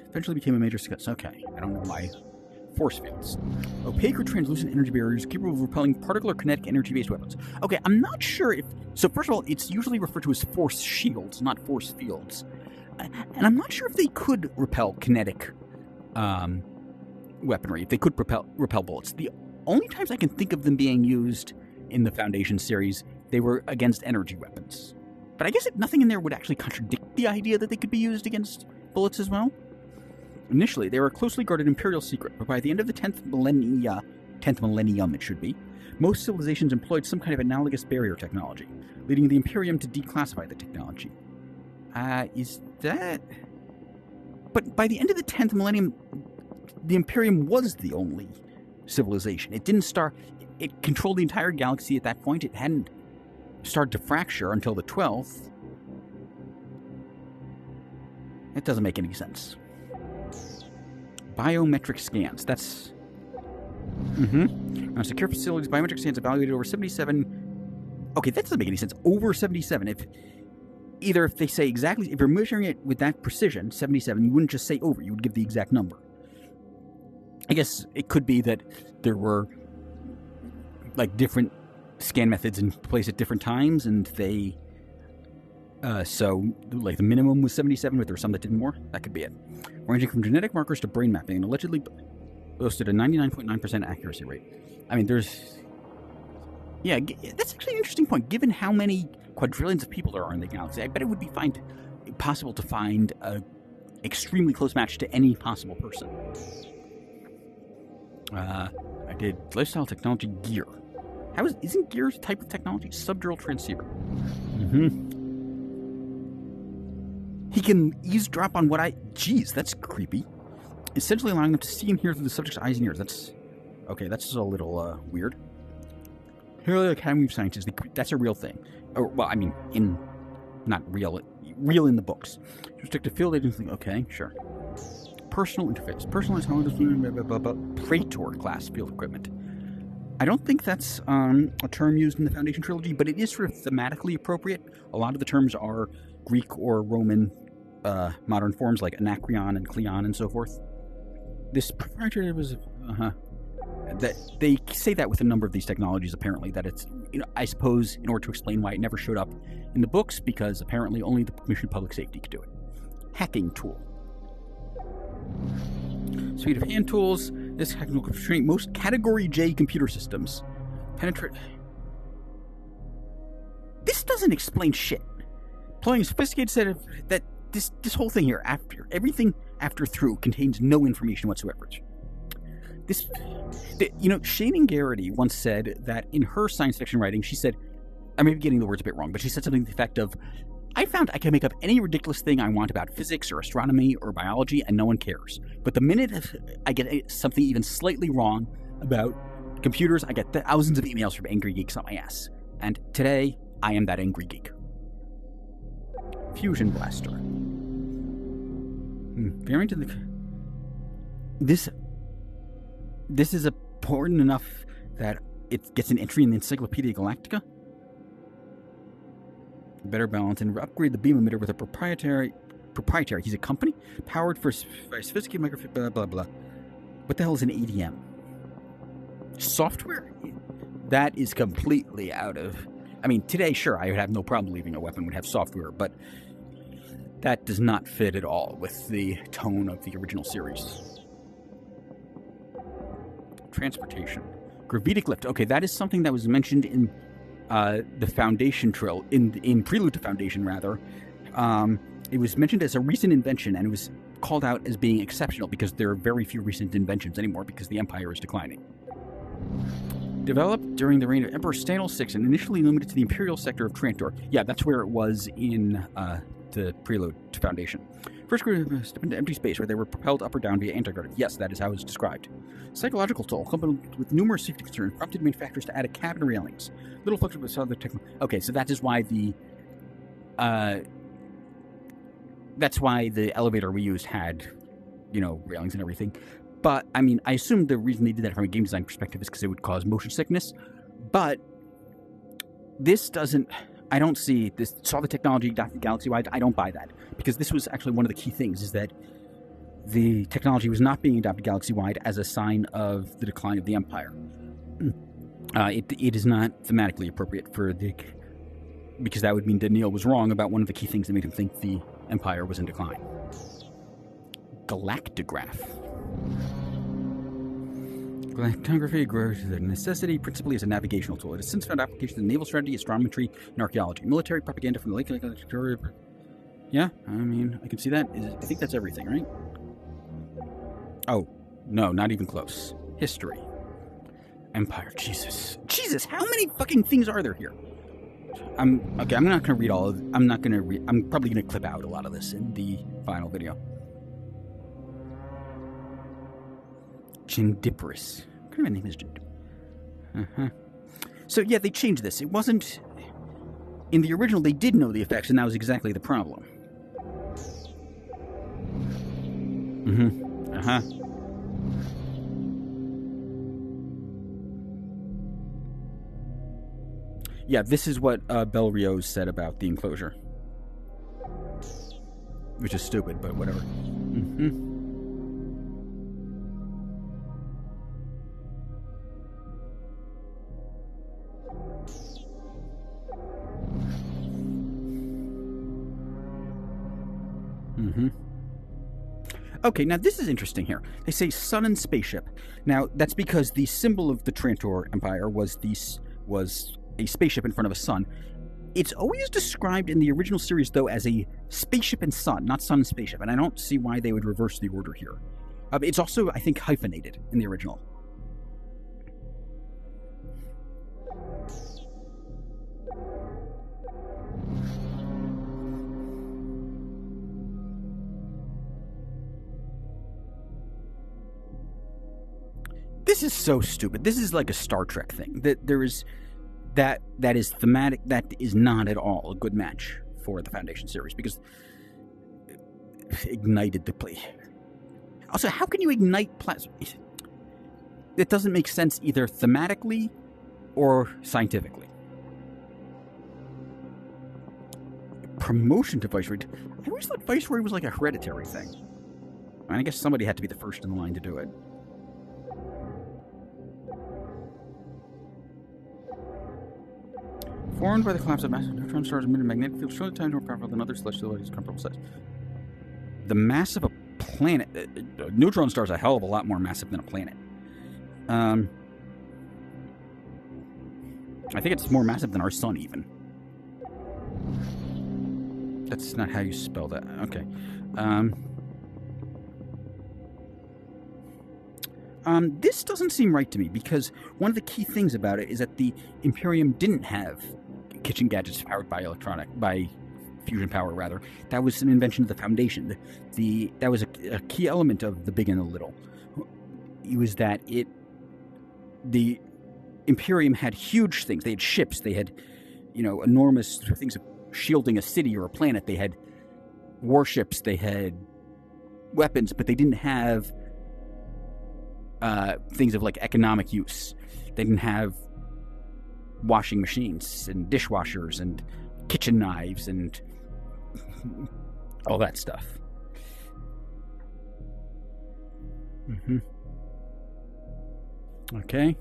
eventually became a major success. Okay, I don't know why. Force fields. Opaque or translucent energy barriers capable of repelling particle or kinetic energy-based weapons. Okay, I'm not sure if... So first of all, it's usually referred to as force shields, not force fields. And I'm not sure if they could repel kinetic weaponry, if they could repel bullets. The only times I can think of them being used in the Foundation series, they were against energy weapons. But I guess nothing in there would actually contradict the idea that they could be used against bullets as well. Initially, they were a closely guarded Imperial secret, but by the end of the 10th millennium it should be, most civilizations employed some kind of analogous barrier technology, leading the Imperium to declassify the technology. Is that... But by the end of the 10th millennium, the Imperium was the only civilization. It didn't start... It controlled the entire galaxy at that point. It hadn't started to fracture until the 12th. It doesn't make any sense. Biometric scans. That's... secure facilities, biometric scans evaluated over 77... Okay, that doesn't make any sense. Over 77. If they say exactly... If you're measuring it with that precision, 77, you wouldn't just say over. You would give the exact number. I guess it could be that there were like different scan methods in place at different times, and they so like the minimum was 77, but there were some that did more. That could be it. Ranging from genetic markers to brain mapping, and allegedly boasted a 99.9% accuracy rate. I mean, there's... Yeah, that's actually an interesting point. Given how many quadrillions of people there are in the galaxy, I bet it would be possible to find a extremely close match to any possible person. I did lifestyle technology gear. Isn't gear a type of technology? Subdural transceiver. He can eavesdrop on what Jeez, that's creepy. Essentially allowing them to see and hear through the subject's eyes and ears. That's... Okay, that's a little, weird. Imperial Academy of Sciences, that's a real thing. Well, I mean, not real in the books. Restricted field agency, okay, sure. Personal interface. Personalized Praetor class field equipment. I don't think that's a term used in the Foundation trilogy, but it is sort of thematically appropriate. A lot of the terms are Greek or Roman modern forms like Anacreon and Cleon and so forth. This proprietary was... that they say that with a number of these technologies, apparently, that it's I suppose in order to explain why it never showed up in the books, because apparently only the Commission of Public Safety could do it. Hacking tool. Suite of hand tools. This hacking tool can penetrate most Category J computer systems. Penetrate. This doesn't explain shit. Employing a sophisticated set of that. This whole thing here, everything after through, contains no information whatsoever. Shannon Garrity once said that in her science fiction writing, she said, I may be getting the words a bit wrong, but she said something to the effect of, I found I can make up any ridiculous thing I want about physics or astronomy or biology and no one cares. But the minute I get something even slightly wrong about computers, I get thousands of emails from angry geeks on my ass. And today, I am that angry geek. Fusion Blaster. Variant of the... This is important enough that it gets an entry in the Encyclopedia Galactica. Better balance and upgrade the beam emitter with a proprietary, he's a company, powered for sophisticated microfilm, blah, blah, blah. What the hell is an ADM? Software? That is completely out of... I mean, today, sure, I would have no problem believing a weapon would have software, but that does not fit at all with the tone of the original series. Transportation. Gravitic lift. Okay, that is something that was mentioned in the Foundation trill, in Prelude to Foundation, rather. It was mentioned as a recent invention, and it was called out as being exceptional because there are very few recent inventions anymore because the Empire is declining. Developed during the reign of Emperor Stanil VI and initially limited to the Imperial sector of Trantor. Yeah, that's where it was in the Prelude to Foundation. First group stepped into empty space where they were propelled up or down via anti-gravity. Yes, that is how it was described. Psychological toll, accompanied with numerous safety concerns, prompted manufacturers to add a cabin railings. Little flexible with other technology. Okay, so that is why the elevator we used had, railings and everything. But, I mean, I assume the reason they did that from a game design perspective is because it would cause motion sickness. But this doesn't... I don't see this. Saw the technology adopted galaxy-wide. I don't buy that because this was actually one of the key things: is that the technology was not being adopted galaxy-wide as a sign of the decline of the Empire. It is not thematically appropriate because that would mean that Neil was wrong about one of the key things that made him think the Empire was in decline. Galactograph. Galactography grows as a necessity, principally as a navigational tool. It has since found applications in naval strategy, astrometry, and archaeology. Military propaganda from the lake. Yeah, I mean, I can see that. I think that's everything, right? Oh, no, not even close. History. Empire. Jesus, how many fucking things are there here? I'm not going to read all of... I'm probably going to clip out a lot of this in the final video. Gindiparus. What kind of name is Gindiparus? So, yeah, they changed this. It wasn't... In the original, they did know the effects, and that was exactly the problem. Yeah, this is what Bel Rios said about the enclosure. Which is stupid, but whatever. Okay, now this is interesting here. They say sun and spaceship. Now, that's because the symbol of the Trantor Empire was a spaceship in front of a sun. It's always described in the original series, though, as a spaceship and sun, not sun and spaceship, and I don't see why they would reverse the order here. It's also, I think, hyphenated in the original. This is so stupid. This is like a Star Trek thing. That is thematic. That is not at all a good match for the Foundation series because it ignited the play. Also, how can you ignite plasma? It doesn't make sense either thematically or scientifically. Promotion to Viceroy. I always thought Viceroy was like a hereditary thing. I guess somebody had to be the first in the line to do it. Formed by the collapse of massive neutron stars emitting magnetic fields surely times more powerful than other celestial bodies comparable size. The mass of a planet... neutron stars are a hell of a lot more massive than a planet. I think it's more massive than our sun, even. That's not how you spell that. Okay. This doesn't seem right to me, because one of the key things about it is that the Imperium didn't have kitchen gadgets powered by fusion power, rather. That was an invention of the Foundation. That was a key element of the Big and the Little. It was that the Imperium had huge things. They had ships. They had, enormous things of shielding a city or a planet. They had warships. They had weapons, but they didn't have things of like economic use. They didn't have washing machines and dishwashers and kitchen knives and all that stuff. Okay.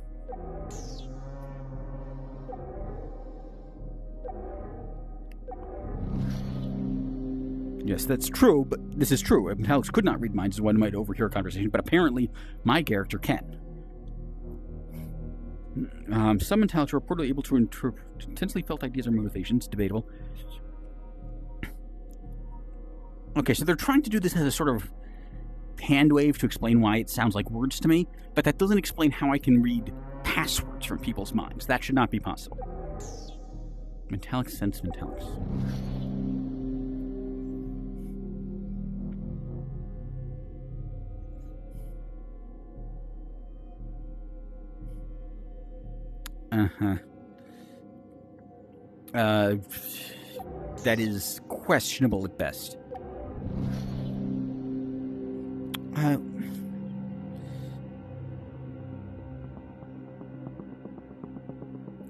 Yes, that's true, but this is true. Alex could not read minds, as one might overhear a conversation, but apparently my character can. Some intellects are reportedly able to interpret intensely felt ideas or motivations. Debatable. Okay, so they're trying to do this as a sort of hand wave to explain why it sounds like words to me, but that doesn't explain how I can read passwords from people's minds. That should not be possible. Metallic sense metallics. That is questionable at best.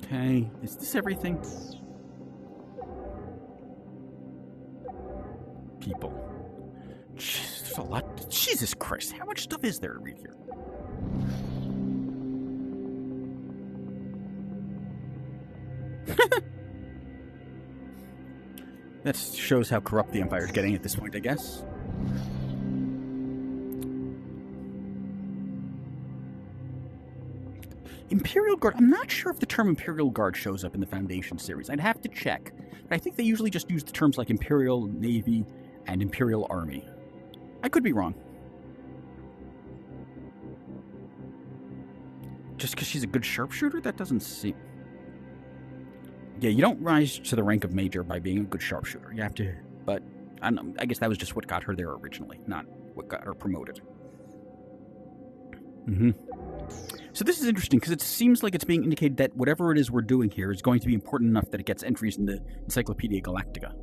Okay, is this everything? People. Jeez, there's a lot. Jesus Christ, how much stuff is there to read here? That shows how corrupt the Empire is getting at this point, I guess. Imperial Guard. I'm not sure if the term Imperial Guard shows up in the Foundation series. I'd have to check. But I think they usually just use the terms like Imperial Navy and Imperial Army. I could be wrong. Just because she's a good sharpshooter? That doesn't seem... Yeah, you don't rise to the rank of Major by being a good sharpshooter. You have to... But, I don't know. I guess that was just what got her there originally, not what got her promoted. So this is interesting, because it seems like it's being indicated that whatever it is we're doing here is going to be important enough that it gets entries in the Encyclopedia Galactica.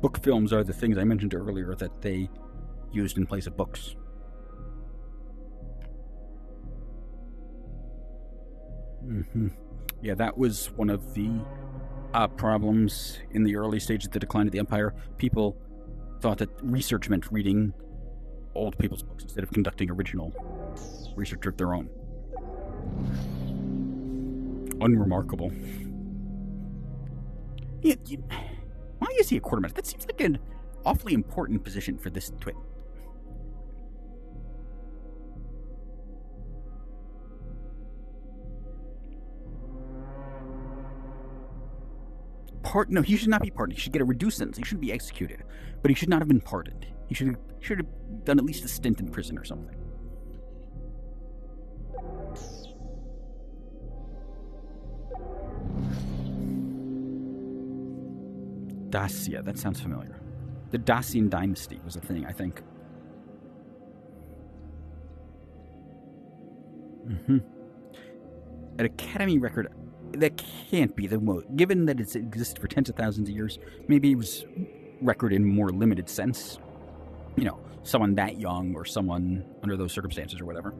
Book films are the things I mentioned earlier that they used in place of books. Yeah, that was one of the problems in the early stages of the decline of the Empire. People thought that research meant reading old people's books instead of conducting original research of their own. Unremarkable. Yeah, why is he a quartermaster? That seems like an awfully important position for this twit. No, he should not be pardoned. He should get a reduced sentence. He shouldn't be executed. But he should not have been pardoned. He should have done at least a stint in prison or something. Dacia, that sounds familiar. The Dacian dynasty was a thing, I think. An Academy record... That can't be the most. Given that it's existed for tens of thousands of years, maybe it was record in more limited sense. You know, someone that young or someone under those circumstances or whatever.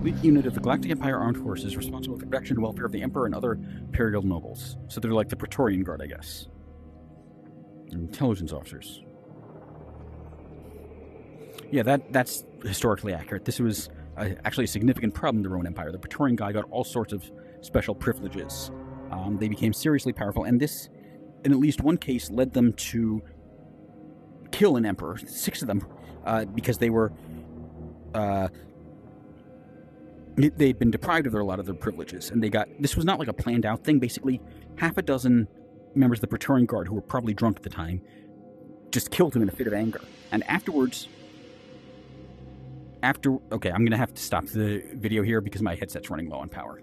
elite unit of the Galactic Empire Armed Forces responsible for the protection and welfare of the Emperor and other Imperial nobles. So they're like the Praetorian Guard, I guess. Intelligence officers. Yeah, that's historically accurate. This was actually a significant problem in the Roman Empire. The Praetorian Guard got all sorts of special privileges. They became seriously powerful, and this, in at least one case, led them to kill an emperor, 6 of them, because they were... they'd been deprived of a lot of their privileges, and they got... This was not like a planned out thing. Basically, half a dozen members of the Praetorian Guard, who were probably drunk at the time, just killed him in a fit of anger. And afterwards... Okay, I'm going to have to stop the video here because my headset's running low on power.